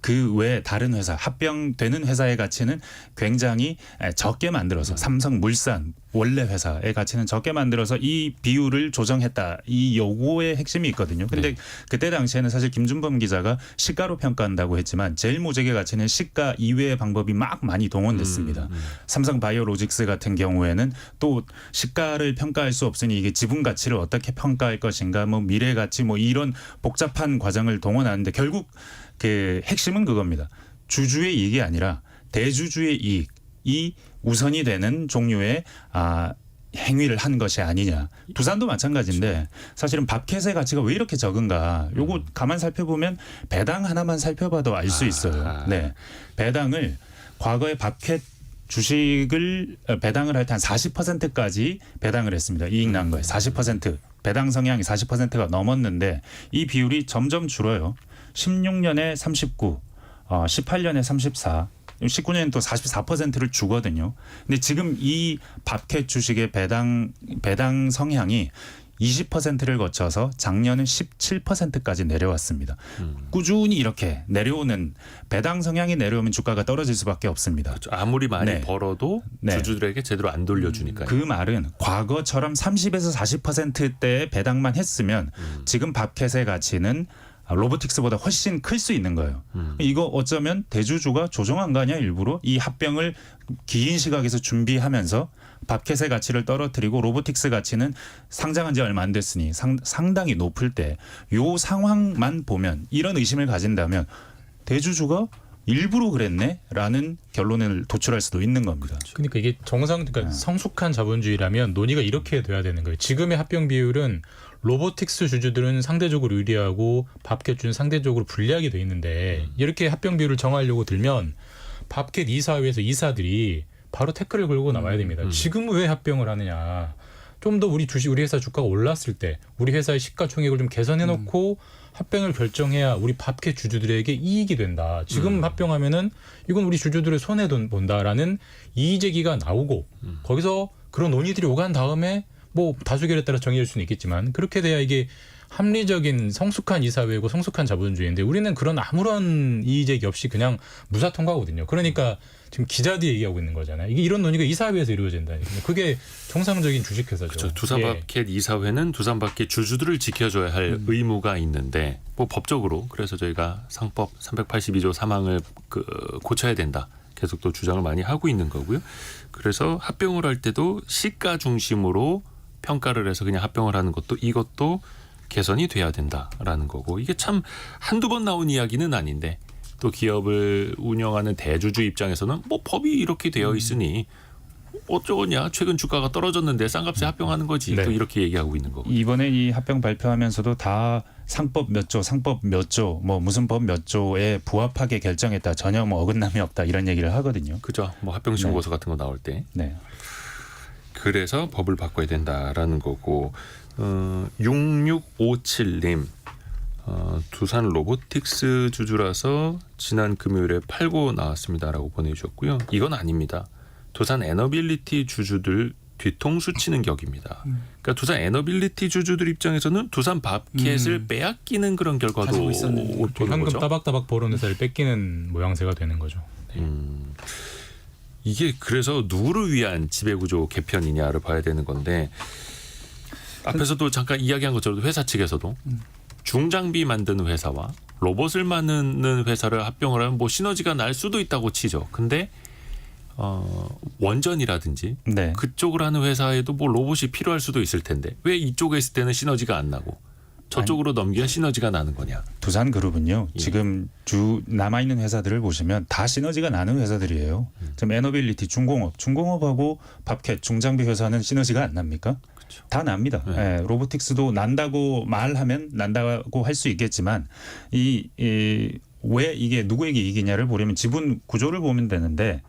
그 외 다른 회사 합병되는 회사의 가치는 굉장히 적게 만들어서 삼성물산 원래 회사의 가치는 적게 만들어서 이 비율을 조정했다. 이 요구의 핵심이 있거든요. 근데 그때 당시에는 사실 김준범 기자가 시가로 평가한다고 했지만 제1모직의 가치는 시가 이외의 방법이 막 많이 동원됐습니다. 삼성바이오로직스 같은 경우에는 또 시가를 평가할 수 없으니 이게 지분 가치를 어떻게 평가할 것인가 뭐 미래 가치 뭐 이런 복잡한 과정을 동원하는데 결국 그 핵심은 그겁니다. 주주의 이익이 아니라 대주주의 이익이 우선이 되는 종류의 행위를 한 것이 아니냐. 두산도 마찬가지인데 사실은 밥캣의 가치가 왜 이렇게 적은가. 요거 가만 살펴보면 배당 하나만 살펴봐도 알 수 있어요. 네, 배당을 과거에 밥캣 주식을 배당을 할 때 한 40%까지 배당을 했습니다. 이익 난 거에 40% 배당 성향이 40%가 넘었는데 이 비율이 점점 줄어요. 16년에 39, 18년에 34. 19년엔 또 44%를 주거든요. 근데 지금 이 밥캣 주식의 배당 성향이 20%를 거쳐서 작년은 17%까지 내려왔습니다. 꾸준히 이렇게 내려오는 배당 성향이 내려오면 주가가 떨어질 수밖에 없습니다.
그렇죠. 아무리 많이 벌어도 주주들에게 제대로 안 돌려주니까요.
그 말은 과거처럼 30에서 40%대의 배당만 했으면 지금 밥캣의 가치는 로보틱스보다 훨씬 클 수 있는 거예요. 이거 어쩌면 대주주가 조정한 거 아니야 일부러? 이 합병을 긴 시각에서 준비하면서 밥캣의 가치를 떨어뜨리고 로보틱스 가치는 상장한 지 얼마 안 됐으니 상당히 높을 때 요 상황만 보면 이런 의심을 가진다면 대주주가 일부러 그랬네라는 결론을 도출할 수도 있는 겁니다.
그러니까 이게 그러니까 성숙한 자본주의라면 논의가 이렇게 돼야 되는 거예요. 지금의 합병 비율은 로보틱스 주주들은 상대적으로 유리하고 밥캣 주는 상대적으로 불리하게 돼 있는데 이렇게 합병 비율을 정하려고 들면 밥캣 이사회에서 이사들이 바로 태클을 걸고 나와야 됩니다. 지금 왜 합병을 하느냐. 좀 더 우리 회사 주가가 올랐을 때 우리 회사의 시가총액을 좀 개선해놓고 합병을 결정해야 우리 밥캣 주주들에게 이익이 된다. 지금 합병하면은 이건 우리 주주들의 손해 본다라는 이의 제기가 나오고 거기서 그런 논의들이 오간 다음에 뭐 다수결에 따라 정의할 수는 있겠지만 그렇게 돼야 이게 합리적인 성숙한 이사회고 성숙한 자본주의인데 우리는 그런 아무런 이의 제기 없이 그냥 무사 통과하거든요. 그러니까 지금 기자들이 얘기하고 있는 거잖아요. 이게 이런 논의가 이사회에서 이루어진다니까. 그게 정상적인 주식회사죠.
그렇죠. 두산밥캣 이사회는 두산밥캣 주주들을 지켜줘야 할 의무가 있는데 뭐 법적으로 그래서 저희가 상법 382조 3항을 고쳐야 된다. 계속 또 주장을 많이 하고 있는 거고요. 그래서 합병을 할 때도 시가 중심으로 평가를 해서 그냥 합병을 하는 것도 이것도 개선이 돼야 된다라는 거고 이게 참 한두 번 나온 이야기는 아닌데 또 기업을 운영하는 대주주 입장에서는 뭐 법이 이렇게 되어 있으니 어쩌냐 최근 주가가 떨어졌는데 싼값에 합병하는 거지
네.
또 이렇게 얘기하고 있는 거고
이번에 이 합병 발표하면서도 다 상법 몇 조, 뭐 무슨 법 몇 조에 부합하게 결정했다. 전혀 뭐 어긋남이 없다. 이런 얘기를 하거든요.
그죠? 뭐 합병 신고서 같은 거 나올 때
네.
그래서 법을 바꿔야 된다라는 거고 6657님 두산 로보틱스 주주라서 지난 금요일에 팔고 나왔습니다라고 보내주셨고요. 이건 아닙니다. 두산 에너빌리티 주주들 뒤통수 치는 격입니다. 그러니까 두산 에너빌리티 주주들 입장에서는 두산 밥캣을 빼앗기는 그런 결과도
가지고 있었는데.
오는
현금
거죠.
따박따박 벌어온 회사를 뺏기는 모양새가 되는 거죠.
이게 그래서 누구를 위한 지배구조 개편이냐를 봐야 되는 건데 앞에서도 잠깐 이야기한 것처럼 회사 측에서도 중장비 만드는 회사와 로봇을 만드는 회사를 합병을 하면 뭐 시너지가 날 수도 있다고 치죠. 근데 원전이라든지
네.
그쪽을 하는 회사에도 뭐 로봇이 필요할 수도 있을 텐데 왜 이쪽에 있을 때는 시너지가 안 나고 저쪽으로 넘겨야 시너지가 나는 거냐.
두산그룹은요.
예.
지금 남아있는 회사들을 보시면 다 시너지가 나는 회사들이에요. 지금 에너빌리티, 중공업하고 밥캣, 중장비 회사는 시너지가 안 납니까?
그렇죠.
다 납니다.
네.
예, 로보틱스도 난다고 말하면 난다고 할 수 있겠지만 왜 이게 누구에게 이기냐를 보려면 지분 구조를 보면 되는데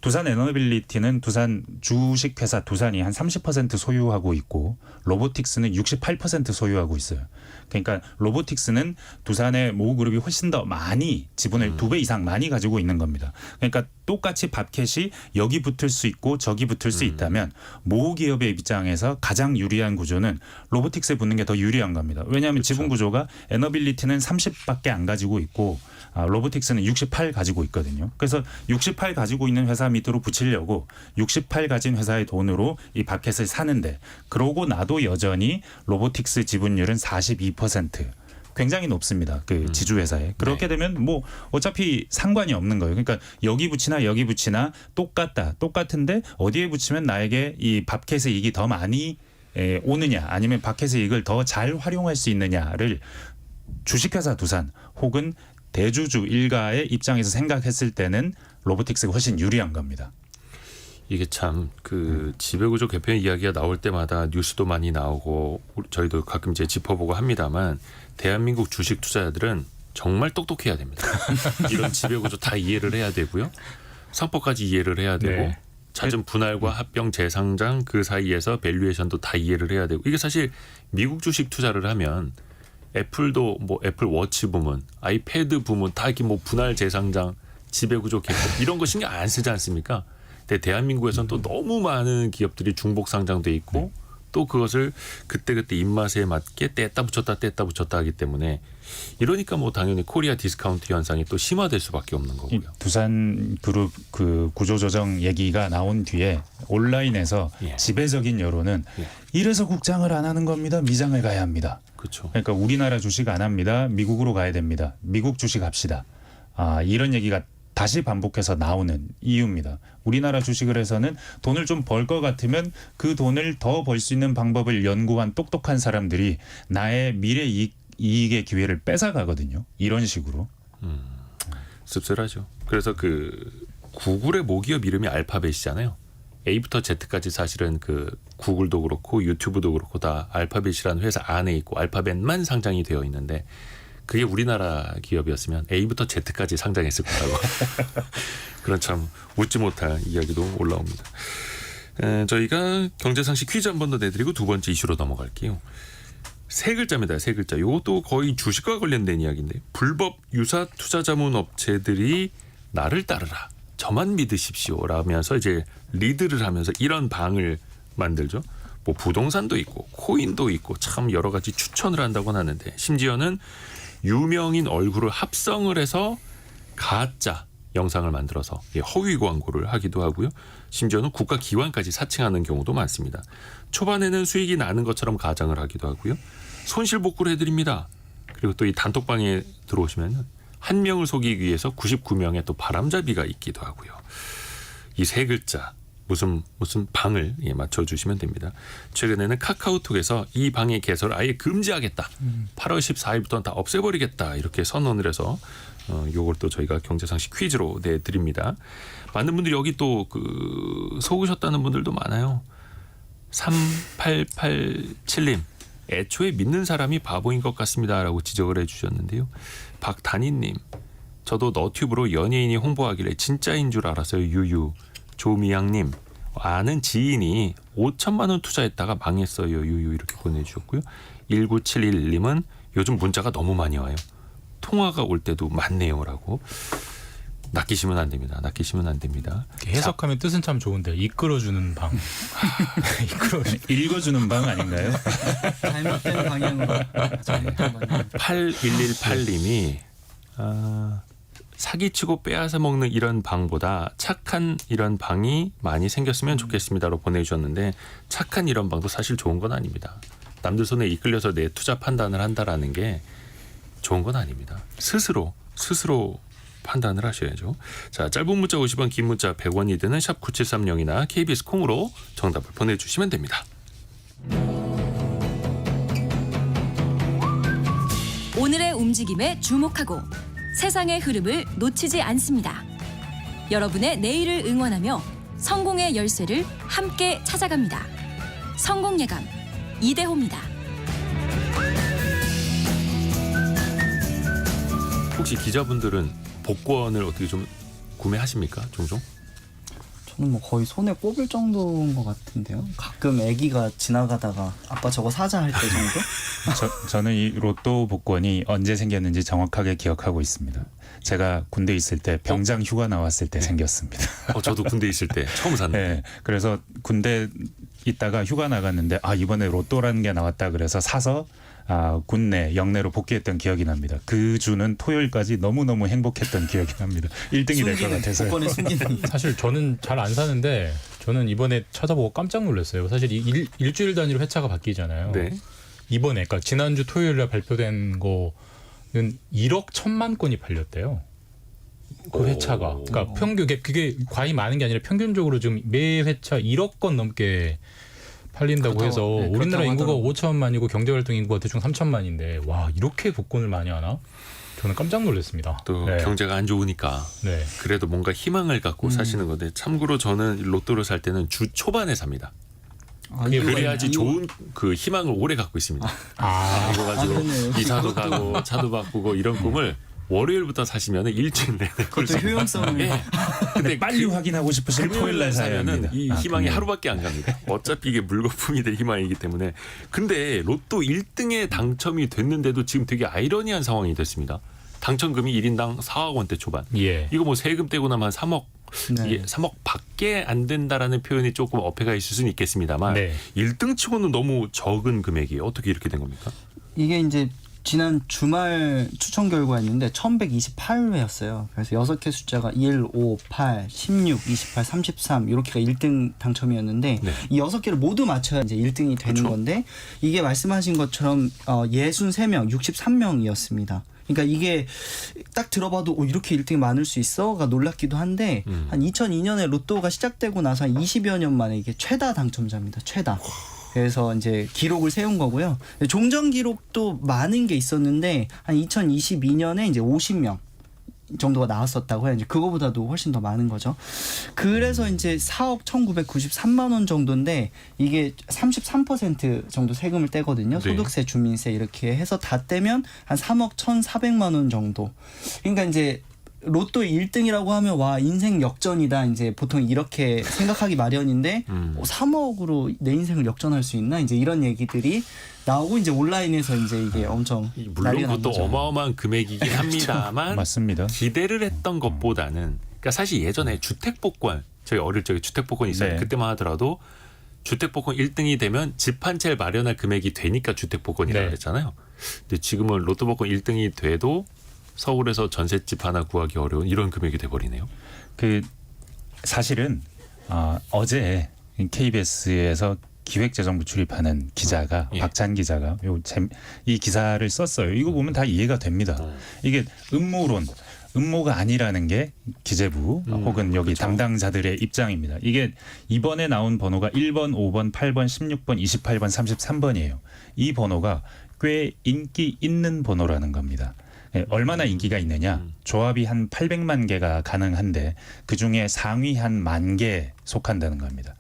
두산 에너빌리티는 두산 주식회사 두산이 한 30% 소유하고 있고 로보틱스는 68% 소유하고 있어요. 그러니까 로보틱스는 두산의 모 그룹이 훨씬 더 많이 지분을 2배 이상 많이 가지고 있는 겁니다. 그러니까 똑같이 밥캣이 여기 붙을 수 있고 저기 붙을 수 있다면 모 기업의 입장에서 가장 유리한 구조는 로보틱스에 붙는 게 더 유리한 겁니다. 왜냐하면
그렇죠.
지분 구조가 에너빌리티는 30밖에 안 가지고 있고 로보틱스는 68 가지고 있거든요. 그래서 68 가지고 있는 회사 밑으로 붙이려고 68 가진 회사의 돈으로 이 밥캣을 사는데 그러고 나도 여전히 로보틱스 지분율은 42%. 굉장히 높습니다. 그 지주회사에. 그렇게 되면 뭐 어차피 상관이 없는 거예요. 그러니까 여기 붙이나 여기 붙이나 똑같은데 어디에 붙이면 나에게 이 밥캣의 이익이 더 많이 오느냐 아니면 밥캣의 이익을 더 잘 활용할 수 있느냐를 주식회사 두산 혹은 대주주 일가의 입장에서 생각했을 때는 로보틱스가 훨씬 유리한 겁니다.
이게 참 그 지배구조 개편 이야기가 나올 때마다 뉴스도 많이 나오고 저희도 가끔 이제 짚어보고 합니다만 대한민국 주식 투자자들은 정말 똑똑해야 됩니다. 이런 지배구조 다 이해를 해야 되고요. 상법까지 이해를 해야 되고
네.
잦은 분할과 합병 재상장 그 사이에서 밸류에이션도 다 이해를 해야 되고 이게 사실 미국 주식 투자를 하면 애플도 뭐 애플 워치 부문, 아이패드 부문 다 이렇게 뭐 분할 재상장, 지배구조 개편 이런 거 신경 안 쓰지 않습니까? 근데 대한민국에서는 또 너무 많은 기업들이 중복 상장돼 있고 또 그것을 그때그때 입맛에 맞게 뗐다 붙였다 하기 때문에 이러니까 뭐 당연히 코리아 디스카운트 현상이 또 심화될 수밖에 없는 거고요.
두산그룹 그 구조조정 얘기가 나온 뒤에 온라인에서
예.
지배적인 여론은
예.
이래서 국장을 안 하는 겁니다. 미장을 가야 합니다.
그렇죠.
그러니까 우리나라 주식 안 합니다. 미국으로 가야 됩니다. 미국 주식 합시다. 이런 얘기가 다시 반복해서 나오는 이유입니다. 우리나라 주식을 해서는 돈을 좀 벌 것 같으면 그 돈을 더 벌 수 있는 방법을 연구한 똑똑한 사람들이 나의 미래 이익의 기회를 뺏어가거든요. 이런 식으로.
씁쓸하죠. 그래서 그 구글의 모기업 이름이 알파벳이잖아요. A부터 Z까지 사실은 그 구글도 그렇고 유튜브도 그렇고 다 알파벳이라는 회사 안에 있고 알파벳만 상장이 되어 있는데 그게 우리나라 기업이었으면 A부터 Z까지 상장했을 거라고. 그런 참 웃지 못할 이야기도 올라옵니다. 저희가 경제상식 퀴즈 한 번 더 내드리고 두 번째 이슈로 넘어갈게요. 세 글자입니다. 세 글자. 이것도 거의 주식과 관련된 이야기인데 불법 유사 투자 자문 업체들이 나를 따르라. 저만 믿으십시오. 라면서 이제 리드를 하면서 이런 방을 만들죠. 뭐 부동산도 있고 코인도 있고 참 여러 가지 추천을 한다고 하는데 심지어는 유명인 얼굴을 합성을 해서 가짜 영상을 만들어서 허위 광고를 하기도 하고요. 심지어는 국가 기관까지 사칭하는 경우도 많습니다. 초반에는 수익이 나는 것처럼 가장을 하기도 하고요. 손실 복구를 해드립니다. 그리고 또 이 단톡방에 들어오시면 한 명을 속이기 위해서 99명의 또 바람잡이가 있기도 하고요. 이 세 글자 무슨 방을 맞춰주시면 됩니다. 최근에는 카카오톡에서 이 방의 개설 아예 금지하겠다. 8월 14일부터는 다 없애버리겠다. 이렇게 선언을 해서 요걸 또 저희가 경제상식 퀴즈로 내드립니다. 많은 분들이 여기 또 속으셨다는 분들도 많아요. 3887님. 애초에 믿는 사람이 바보인 것 같습니다라고 지적을 해주셨는데요. 박단희님. 저도 너튜브로 연예인이 홍보하길래 진짜인 줄 알았어요. 유유. 조미양님. 아는 지인이 5천만 원 투자했다가 망했어요. 유유 이렇게 보내주셨고요. 1971님은 요즘 문자가 너무 많이 와요. 통화가 올 때도 많네요라고. 낚이시면 안 됩니다. 낚이시면 안 됩니다.
해석하면 뜻은 참 좋은데 이끌어주는 방.
읽어주는 방 아닌가요?
잘못된 방향으로. 잘못된 방향.
8118님이 사기치고 빼앗아 먹는 이런 방보다 착한 이런 방이 많이 생겼으면 좋겠습니다로 보내주셨는데 착한 이런 방도 사실 좋은 건 아닙니다. 남들 손에 이끌려서 내 투자 판단을 한다라는 게 좋은 건 아닙니다. 스스로 판단을 하셔야죠. 자, 짧은 문자 50원, 긴 문자 100원이 드는 샵 9730이나 KBS 콩으로 정답을 보내주시면 됩니다.
오늘의 움직임에 주목하고 세상의 흐름을 놓치지 않습니다. 여러분의 내일을 응원하며 성공의 열쇠를 함께 찾아갑니다. 성공예감 이대호입니다.
혹시 기자분들은 복권을 어떻게 좀 구매하십니까? 종종?
저는 뭐 거의 손에 꼽을 정도인 것 같은데요. 가끔 아기가 지나가다가 아빠 저거 사자 할 때 정도?
저는 이 로또 복권이 언제 생겼는지 정확하게 기억하고 있습니다. 제가 군대 있을 때 병장 휴가 나왔을 때 생겼습니다.
저도 군대 있을 때 처음 샀는데.
네, 그래서 군대 있다가 휴가 나갔는데 이번에 로또라는 게 나왔다 그래서 사서 군내 영내로 복귀했던 기억이 납니다. 그 주는 토요일까지 너무너무 행복했던 기억이 납니다. 1등이 될 것 같아서.
복권의 순기능.
사실 저는 잘 안 사는데 저는 이번에 찾아보고 깜짝 놀랐어요. 사실 일주일 단위로 회차가 바뀌잖아요.
네.
이번에 그러니까 지난주 토요일에 발표된 거는 1억 1,000만 건이 팔렸대요. 그 회차가. 그러니까 평균 그게 과히 많은 게 아니라 평균적으로 지금 매 회차 1억 건 넘게 팔린다고 해서 우리나라 인구가 5천만이고 경제활동 인구가 대충 3천만인데 와 이렇게 복권을 많이 하나? 저는 깜짝 놀랐습니다.
또 경제가 안 좋으니까 그래도 뭔가 희망을 갖고 사시는 건데 참고로 저는 로또를 살 때는 주 초반에 삽니다. 그래야지 좋은 그 희망을 오래 갖고 있습니다. 그래가지고 이사도 가고 차도 바꾸고 이런 꿈을 월요일부터 사시면 일주일 내내
그것도 효용성을.
근데 빨리 확인하고 싶으시면 토요일 날 사야 합니다.
이 희망이 하루밖에 안 갑니다. 어차피 이게 물거품이 될 희망이기 때문에. 근데 로또 1등에 당첨이 됐는데도 지금 되게 아이러니한 상황이 됐습니다. 당첨금이 1인당 4억 원대 초반. 이거 뭐 세금 떼고 나면 3억. 이게 3억 밖에 안 된다라는 표현이 조금 어폐가 있을 수는 있겠습니다만 1등 치고는 너무 적은 금액이에요. 어떻게 이렇게 된 겁니까?
이게 이제 지난 주말 추천 결과였는데 1128회였어요. 그래서 6개 숫자가 1, 5, 8, 16, 28, 33 이렇게가 1등 당첨이었는데 이 6개를 모두 맞춰야 이제 1등이 되는 건데 이게 말씀하신 것처럼 63명, 63명이었습니다. 그러니까 이게 딱 들어봐도 이렇게 1등이 많을 수 있어가 놀랍기도 한데 한 2002년에 로또가 시작되고 나서 한 20여 년 만에 이게 최다 당첨자입니다. 최다. 그래서 이제 기록을 세운 거고요. 종전 기록도 많은 게 있었는데 한 2022년에 이제 50명 정도가 나왔었다고 해요. 이제 그거보다도 훨씬 더 많은 거죠. 그래서 이제 4억 1,993만 원 정도인데 이게 33% 정도 세금을 떼거든요. 소득세, 주민세 이렇게 해서 다 떼면 한 3억 1,400만 원 정도. 그러니까 이제 로또 1등이라고 하면 와 인생 역전이다 이제 보통 이렇게 생각하기 마련인데 3억으로 내 인생을 역전할 수 있나 이제 이런 얘기들이 나오고 이제 온라인에서 이제 이게 엄청
물론
난리가 난
그것도
거죠.
어마어마한 금액이긴 합니다만
맞습니다.
기대를 했던 것보다는 그러니까 사실 예전에 주택복권 저희 어릴 적에 주택복권 있어요.
네.
그때만 하더라도 주택복권 1등이 되면 집 한 채를 마련할 금액이 되니까 주택복권이라고
네.
그랬잖아요. 근데 지금은 로또복권 1등이 돼도 서울에서 전셋집 하나 구하기 어려운 이런 금액이 돼버리네요.
그 사실은 어제 KBS에서 기획재정부 출입하는 기자가
예.
박찬 기자가 이 기사를 썼어요. 이거 보면 다 이해가 됩니다. 이게 음모가 아니라는 게 기재부 혹은 여기
그렇죠.
담당자들의 입장입니다. 이게 이번에 나온 번호가 1번, 5번, 8번, 16번, 28번, 33번이에요. 이 번호가 꽤 인기 있는 번호라는 겁니다. 예, 얼마나 인기가 있느냐? 조합이 한 800만 개가 가능한데 그중에 상위 한 10,000개 속한다는 겁니다.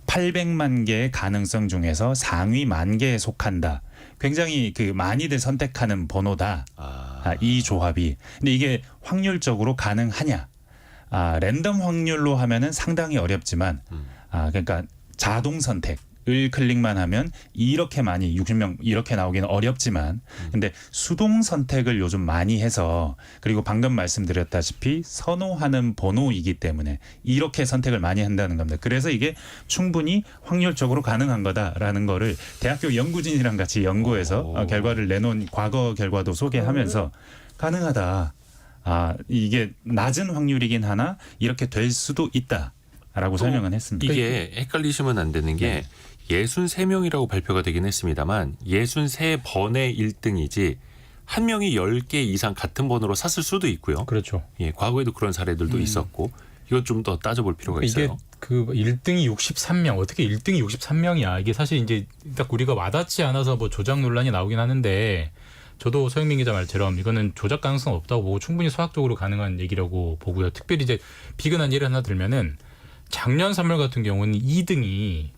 800만 개의 가능성 중에서 상위 10,000개에 속한다. 굉장히 그 많이들 선택하는 번호다. 이 조합이. 근데 이게 확률적으로 가능하냐? 랜덤 확률로 하면은 상당히 어렵지만 그러니까 자동 선택을 클릭만 하면 이렇게 많이 60명 이렇게 나오기는 어렵지만 근데 수동 선택을 요즘 많이 해서 그리고 방금 말씀드렸다시피 선호하는 번호이기 때문에 이렇게 선택을 많이 한다는 겁니다. 그래서 이게 충분히 확률적으로 가능한 거다라는 거를 대학교 연구진이랑 같이 연구해서 결과를 내놓은 과거 결과도 소개하면서 가능하다. 이게 낮은 확률이긴 하나 이렇게 될 수도 있다라고 설명은 했습니다.
이게 헷갈리시면 안 되는 게 63명이라고 발표가 되긴 했습니다만 63번의 1등이지 한 명이 10개 이상 같은 번호로 샀을 수도 있고요.
그렇죠.
예, 과거에도 그런 사례들도 있었고 이건 좀 더 따져볼 필요가
이게
있어요.
그 1등이 63명 어떻게 1등이 63명이야. 이게 사실 이제 딱 우리가 와닿지 않아서 뭐 조작 논란이 나오긴 하는데 저도 서영민 기자 말처럼 이거는 조작 가능성 없다고 보고 충분히 수학적으로 가능한 얘기라고 보고요. 특별히 이제 비근한 예를 하나 들면은 작년 3월 같은 경우는 2등이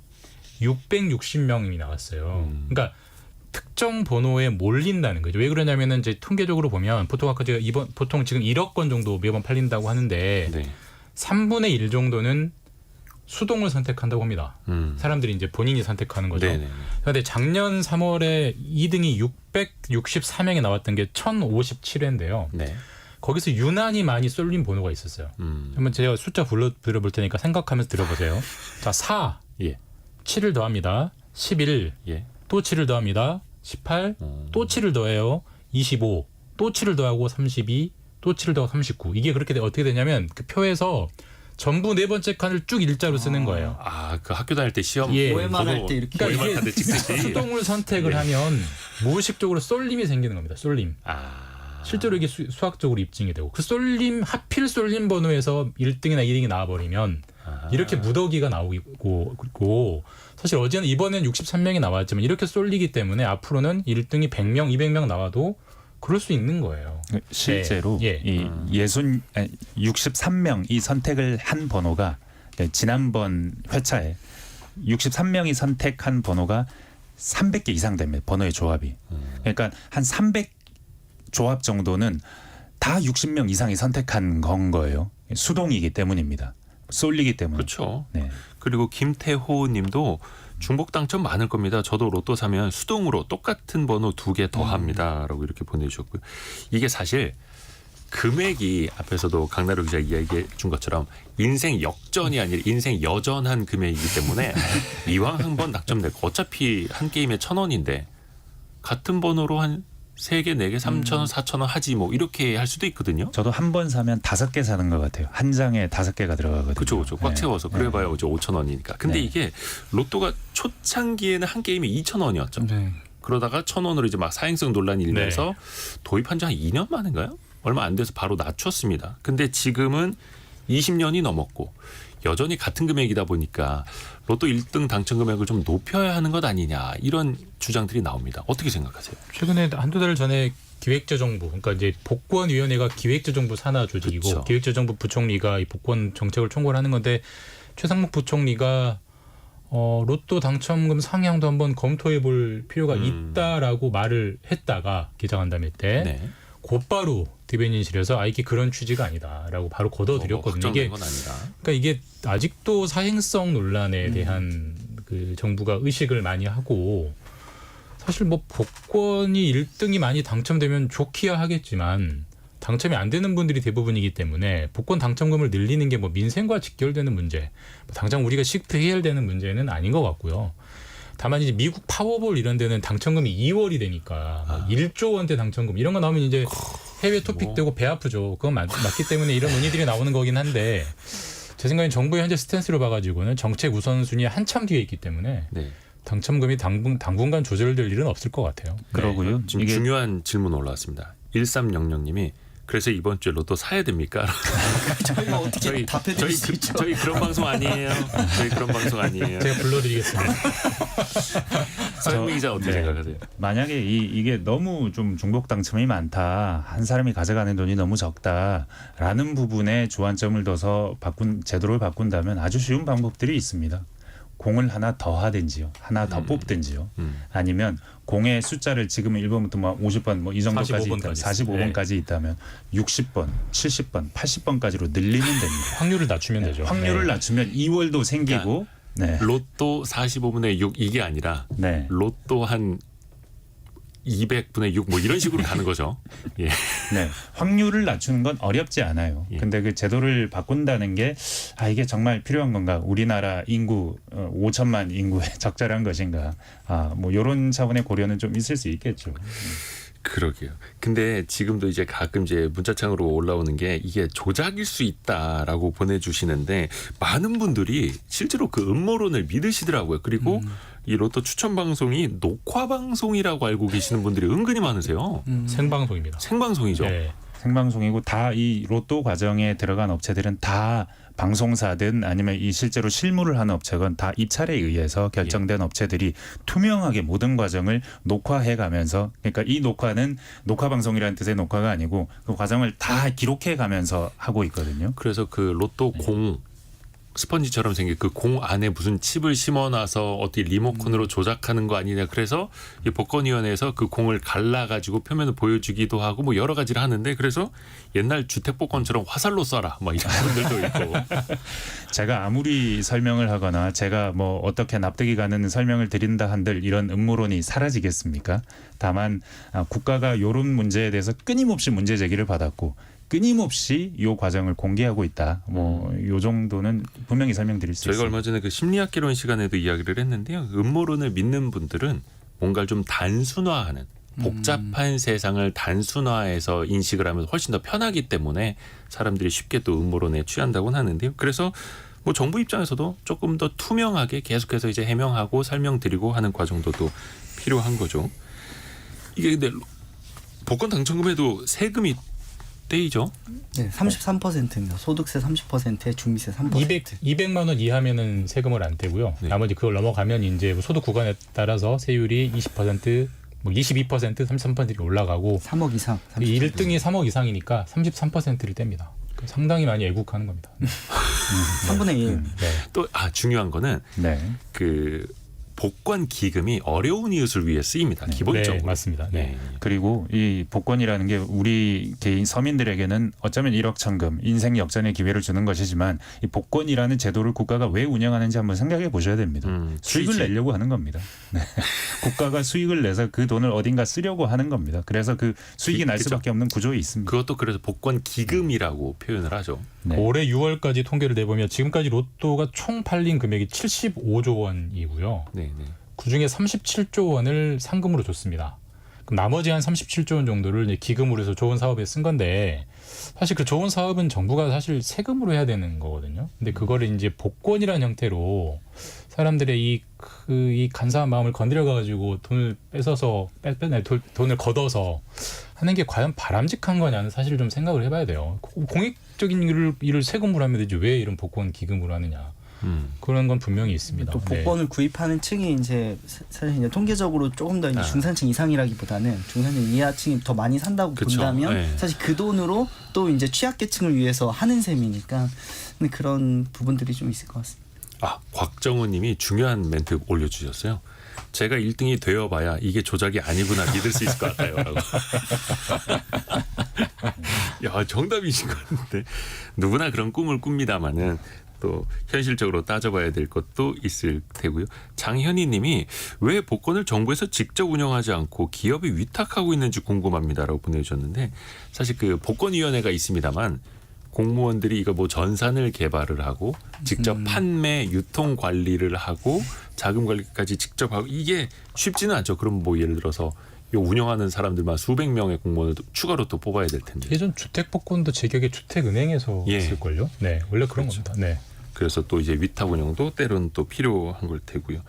660명이 나왔어요. 그러니까 특정 번호에 몰린다는 거죠. 왜 그러냐면은 이제 통계적으로 보면 보통 아까 제가 보통 지금 1억 건 정도 매번 팔린다고 하는데
네.
3분의 1 정도는 수동을 선택한다고 합니다. 사람들이 이제 본인이 선택하는 거죠.
네네.
그런데 작년 3월에 2등이 664명이 나왔던 게 1057회인데요.
네.
거기서 유난히 많이 쏠린 번호가 있었어요. 한번 제가 숫자 들어볼 테니까 생각하면서 들어보세요. 자, 4,
예.
7을 더합니다. 11,
예.
또 7을 더합니다. 18, 또 7을 더해요. 25, 또 7을 더하고 32, 또 7을 더하고 39. 이게 그렇게 어떻게 되냐면 그 표에서 전부 네 번째 칸을 쭉 일자로 쓰는 거예요.
그 학교 다닐 때 시험
예.
OMR 할 때 이렇게
그러니까
OMR 카드 찍듯이.
수동을 선택을 하면 무의식적으로 쏠림이 생기는 겁니다. 쏠림. 실제로 이게 수학적으로 입증이 되고 그 쏠림 하필 쏠림 번호에서 1등이나 2등이 나와버리면 이렇게 무더기가 나오고 그리고 사실 어제는 이번엔 63명이 나왔지만 이렇게 쏠리기 때문에 앞으로는 1등이 100명, 200명 나와도 그럴 수 있는 거예요.
실제로
네. 예.
이 63명이 선택을 한 번호가 지난번 회차에 63명이 선택한 번호가 300개 이상 됩니다. 번호의 조합이. 그러니까 한 300 조합 정도는 다 60명 이상이 선택한 건 거예요. 수동이기 때문입니다. 쏠리기 때문에.
그렇죠.
네.
그리고 김태호 님도 중복 당첨 많을 겁니다. 저도 로또 사면 수동으로 똑같은 번호 2개 더 합니다라고 이렇게 보내주셨고요. 이게 사실 금액이 앞에서도 강나루 기자 이야기해 준 것처럼 인생 역전이 아니라 인생 여전한 금액이기 때문에 이왕 한 번 당첨되고 어차피 한 게임에 1,000원인데 같은 번호로 한 3개, 4개, 3,000원, 4,000원 하지 뭐 이렇게 할 수도 있거든요.
저도 한 번 사면 5개 사는 것 같아요. 한 장에 5개가 들어가거든요.
그렇죠. 꽉
네.
채워서 그래봐야 이제 5,000원이니까. 근데
네.
이게 로또가 초창기에는 한 게임에 2,000원이었죠.
네.
그러다가 1,000원으로 이제 막 사행성 논란이 일면서 도입한 지 한 2년 만인가요? 얼마 안 돼서 바로 낮췄습니다. 근데 지금은 20년이 넘었고 여전히 같은 금액이다 보니까 로또 1등 당첨 금액을 좀 높여야 하는 것 아니냐 이런 주장들이 나옵니다. 어떻게 생각하세요?
최근에 한두 달 전에 기획재정부, 그러니까 이제 복권위원회가 기획재정부 산하 조직이고
그쵸.
기획재정부 부총리가 이 복권 정책을 총괄 하는 건데 최상목 부총리가 로또 당첨금 상향도 한번 검토해 볼 필요가 있다라고 말을 했다가 기자간담회 때
네.
곧바로 대변인실에서 이게 그런 취지가 아니다라고 바로 걷어들였거든요.
확정된 건 아니다.
그러니까 이게 아직도 사행성 논란에 대한 그 정부가 의식을 많이 하고 사실 뭐 복권이 1등이 많이 당첨되면 좋기야 하겠지만 당첨이 안 되는 분들이 대부분이기 때문에 복권 당첨금을 늘리는 게 뭐 민생과 직결되는 문제, 당장 우리가 쉽게 해결되는 문제는 아닌 것 같고요. 다만 이제 미국 파워볼 이런 데는 당첨금이 2월이 되니까 뭐 1조 원대 당첨금 이런 거 나오면 이제 해외 토픽 되고 배 아프죠. 그건 맞기 때문에 이런 논의들이 나오는 거긴 한데 제 생각엔 정부의 현재 스탠스로 봐가지고는 정책 우선순위에 한참 뒤에 있기 때문에
네.
당첨금이 당분간 조절될 일은 없을 것 같아요.
그러고요.
지금
이게
중요한 질문 올라왔습니다. 1300님이 그래서 이번 주에 로또 사야 됩니까?
저희가 어떻게 답해드릴 수 있죠?
저희 그런 방송 아니에요. 저희 그런 방송 아니에요.
제가 불러드리겠습니다.
서영민 기자 어떻게
네.
생각하세요?
만약에 이게 너무 좀 중복 당첨이 많다, 한 사람이 가져가는 돈이 너무 적다라는 부분에 주안점을 둬서 제도를 바꾼다면 아주 쉬운 방법들이 있습니다. 공을 하나 더 하든지요, 하나 더 뽑든지요, 아니면 공의 숫자를 지금 1번부터 뭐 50번 뭐 이 정도까지 45번까지 있다면 60번, 70번, 80번까지로 늘리면 됩니다.
확률을 낮추면 되죠.
확률을 낮추면 2월도 생기고, 네,
로또 45분의 6 이게 아니라
네.
로또 한 200분의 6 뭐 이런 식으로 가는 거죠. 예.
네, 확률을 낮추는 건 어렵지 않아요.
예.
근데 그 제도를 바꾼다는 게 이게 정말 필요한 건가? 우리나라 인구 5천만 인구에 적절한 것인가? 뭐 이런 차원의 고려는 좀 있을 수 있겠죠.
그러게요. 근데 지금도 이제 가끔 이제 문자창으로 올라오는 게 이게 조작일 수 있다라고 보내주시는데 많은 분들이 실제로 그 음모론을 믿으시더라고요. 그리고 이 로또 추천 방송이 녹화 방송이라고 알고 계시는 분들이 은근히 많으세요.
생방송입니다.
생방송이죠.
네.
생방송이고 다 이 로또 과정에 들어간 업체들은 다 방송사든 아니면 이 실제로 실무를 하는 업체건 다 입찰에 의해서 결정된 업체들이 투명하게 모든 과정을 녹화해 가면서, 그러니까 이 녹화는 녹화 방송이라는 뜻의 녹화가 아니고 그 과정을 다 기록해 가면서 하고 있거든요.
그래서 그 로또 공 스펀지처럼 생긴 그 공 안에 무슨 칩을 심어놔서 어떻게 리모컨으로 조작하는 거 아니냐. 그래서 이 복권위원회에서 그 공을 갈라가지고 표면을 보여주기도 하고 뭐 여러 가지를 하는데, 그래서 옛날 주택복권처럼 화살로 쏴라 뭐 이런 분들도 있고.
제가 아무리 설명을 하거나 제가 뭐 어떻게 납득이 가는 설명을 드린다 한들 이런 음모론이 사라지겠습니까? 다만 국가가 이런 문제에 대해서 끊임없이 문제 제기를 받았고 끊임없이 이 과정을 공개하고 있다. 뭐 이 정도는 분명히 설명드릴 수
저희가
있습니다.
얼마 전에 그 심리학개론 시간에도 이야기를 했는데요. 음모론을 믿는 분들은 뭔가를 좀 단순화하는, 복잡한 세상을 단순화해서 인식을 하면 훨씬 더 편하기 때문에 사람들이 쉽게 또 음모론에 취한다고는 하는데요. 그래서 뭐 정부 입장에서도 조금 더 투명하게 계속해서 이제 해명하고 설명드리고 하는 과정도 또 필요한 거죠. 이게 근데 복권 당첨금에도 세금이 떼이죠?
네, 33%입니다. 소득세 30%에 중미세 3%.
200만 원 이하면은 세금을 안 떼고요.
네.
나머지 그걸 넘어가면 이제 뭐 소득 구간에 따라서 세율이 20%, 뭐 22%, 33%이 올라가고
3억 이상.
1등이 3억 이상이니까 33%를 뗍니다. 상당히 많이 애국하는 겁니다.
3분의 1.
네.
또 중요한 거는
네.
그 복권 기금이 어려운 이웃을 위해 쓰입니다. 기본적으로.
네, 맞습니다. 네.
그리고 이 복권이라는 게 우리 개인 서민들에게는 어쩌면 일확천금, 인생 역전의 기회를 주는 것이지만 이 복권이라는 제도를 국가가 왜 운영하는지 한번 생각해 보셔야 됩니다. 수익을
취지.
내려고 하는 겁니다. 네. 국가가 수익을 내서 그 돈을 어딘가 쓰려고 하는 겁니다. 그래서 그 수익이 날
그쵸.
수밖에 없는 구조에 있습니다.
그것도 그래서 복권 기금이라고 표현을 하죠.
네.
올해 6월까지 통계를 내보면 지금까지 로또가 총 팔린 금액이 75조 원이고요.
네, 네.
그중에 37조 원을 상금으로 줬습니다. 그럼 나머지 한 37조 원 정도를 이제 기금으로 해서 좋은 사업에 쓴 건데, 사실 그 좋은 사업은 정부가 사실 세금으로 해야 되는 거거든요. 근데 그거를 이제 복권이라는 형태로 사람들의 이 간사한 마음을 건드려 가지고 돈을 뺏어서 돈을 걷어서 하는 게 과연 바람직한 거냐는 사실 좀 생각을 해봐야 돼요. 공익적인 일을 세금으로 하면 되지 왜 이런 복권 기금으로 하느냐. 그런 건 분명히 있습니다.
또 복권을 구입하는 층이 이제 사실 이제 통계적으로 조금 더 이제 중산층 이상이라기보다는 중산층 이하층이 더 많이 산다고
그쵸.
본다면
네.
사실 그 돈으로 또 이제 취약계층을 위해서 하는 셈이니까 근데 그런 부분들이 좀 있을 것 같습니다.
곽정우 님이 중요한 멘트 올려주셨어요. 제가 1등이 되어봐야 이게 조작이 아니구나 믿을 수 있을 것 같아요. 라고. 야, 정답이신 것 같은데 누구나 그런 꿈을 꿉니다마는 또 현실적으로 따져봐야 될 것도 있을 테고요. 장현희 님이 왜 복권을 정부에서 직접 운영하지 않고 기업이 위탁하고 있는지 궁금합니다라고 보내주셨는데 사실 그 복권위원회가 있습니다만 공무원들이 이거 뭐 전산을 개발을 하고 직접 판매, 유통 관리를 하고 자금 관리까지 직접 하고 이게 쉽지는 않죠. 그럼 뭐 예를 들어서 이 운영하는 사람들만 수백 명의 공무원을 추가로 또 뽑아야 될 텐데.
예전 주택복권도 제격의 주택은행에서
예.
했을걸요? 네, 원래 그런
그렇죠.
겁니다. 네.
그래서 또 이제 위탁 운영도 때로는 또 필요한 걸 테고요.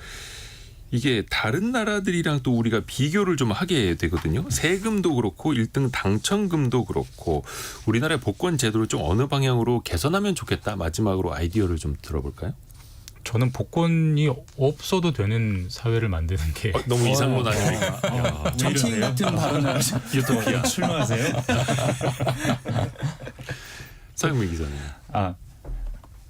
이게 다른 나라들이랑 또 우리가 비교를 좀 하게 되거든요. 세금도 그렇고 1등 당첨금도 그렇고 우리나라의 복권 제도를 좀 어느 방향으로 개선하면 좋겠다. 마지막으로 아이디어를 좀 들어볼까요?
저는 복권이 없어도 되는 사회를 만드는 게
너무 이상론 아닙니까?
정치인 같은 발언을 하시
유토피아.
출마하세요?
서영민 기자님.
아,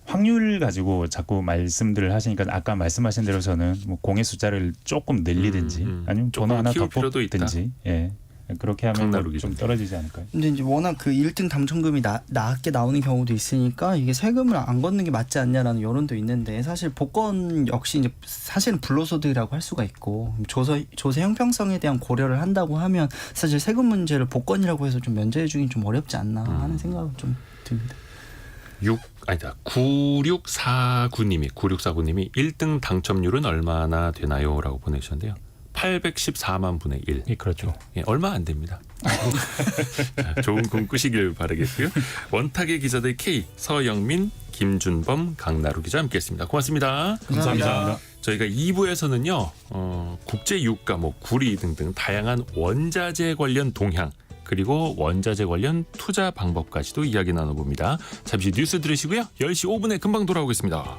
확률 가지고 자꾸 말씀들을 하시니까 아까 말씀하신 대로 저는 뭐 공의 숫자를 조금 늘리든지 아니면
조금
번호 하나 더
키울 필요도 있다.
뽑든지 예. 그렇게 하면
강나루
좀 떨어지지 않을까요?
근데 이제 워낙 그 1등 당첨금이 낮게 나오는 경우도 있으니까 이게 세금을 안 걷는 게 맞지 않냐라는 여론도 있는데 사실 복권 역시 이제 사실은 불로소득이라고 할 수가 있고 조세 형평성에 대한 고려를 한다고 하면 사실 세금 문제를 복권이라고 해서 좀 면제해 주긴 좀 어렵지 않나 하는 생각은 좀 듭니다.
9649님이 1등 당첨률은 얼마나 되나요? 라고 보내주셨는데요. 814만 분의 1.
예, 그렇죠.
예, 얼마 안 됩니다. 자, 좋은 꿈 꾸시길 바라겠고요. 원탁의 기자들 K, 서영민, 김준범, 강나루 기자 함께했습니다. 고맙습니다.
감사합니다.
저희가 2부에서는요. 국제 유가, 뭐 구리 등등 다양한 원자재 관련 동향 그리고 원자재 관련 투자 방법까지도 이야기 나눠봅니다. 잠시 뉴스 들으시고요. 10시 5분에 금방 돌아오겠습니다.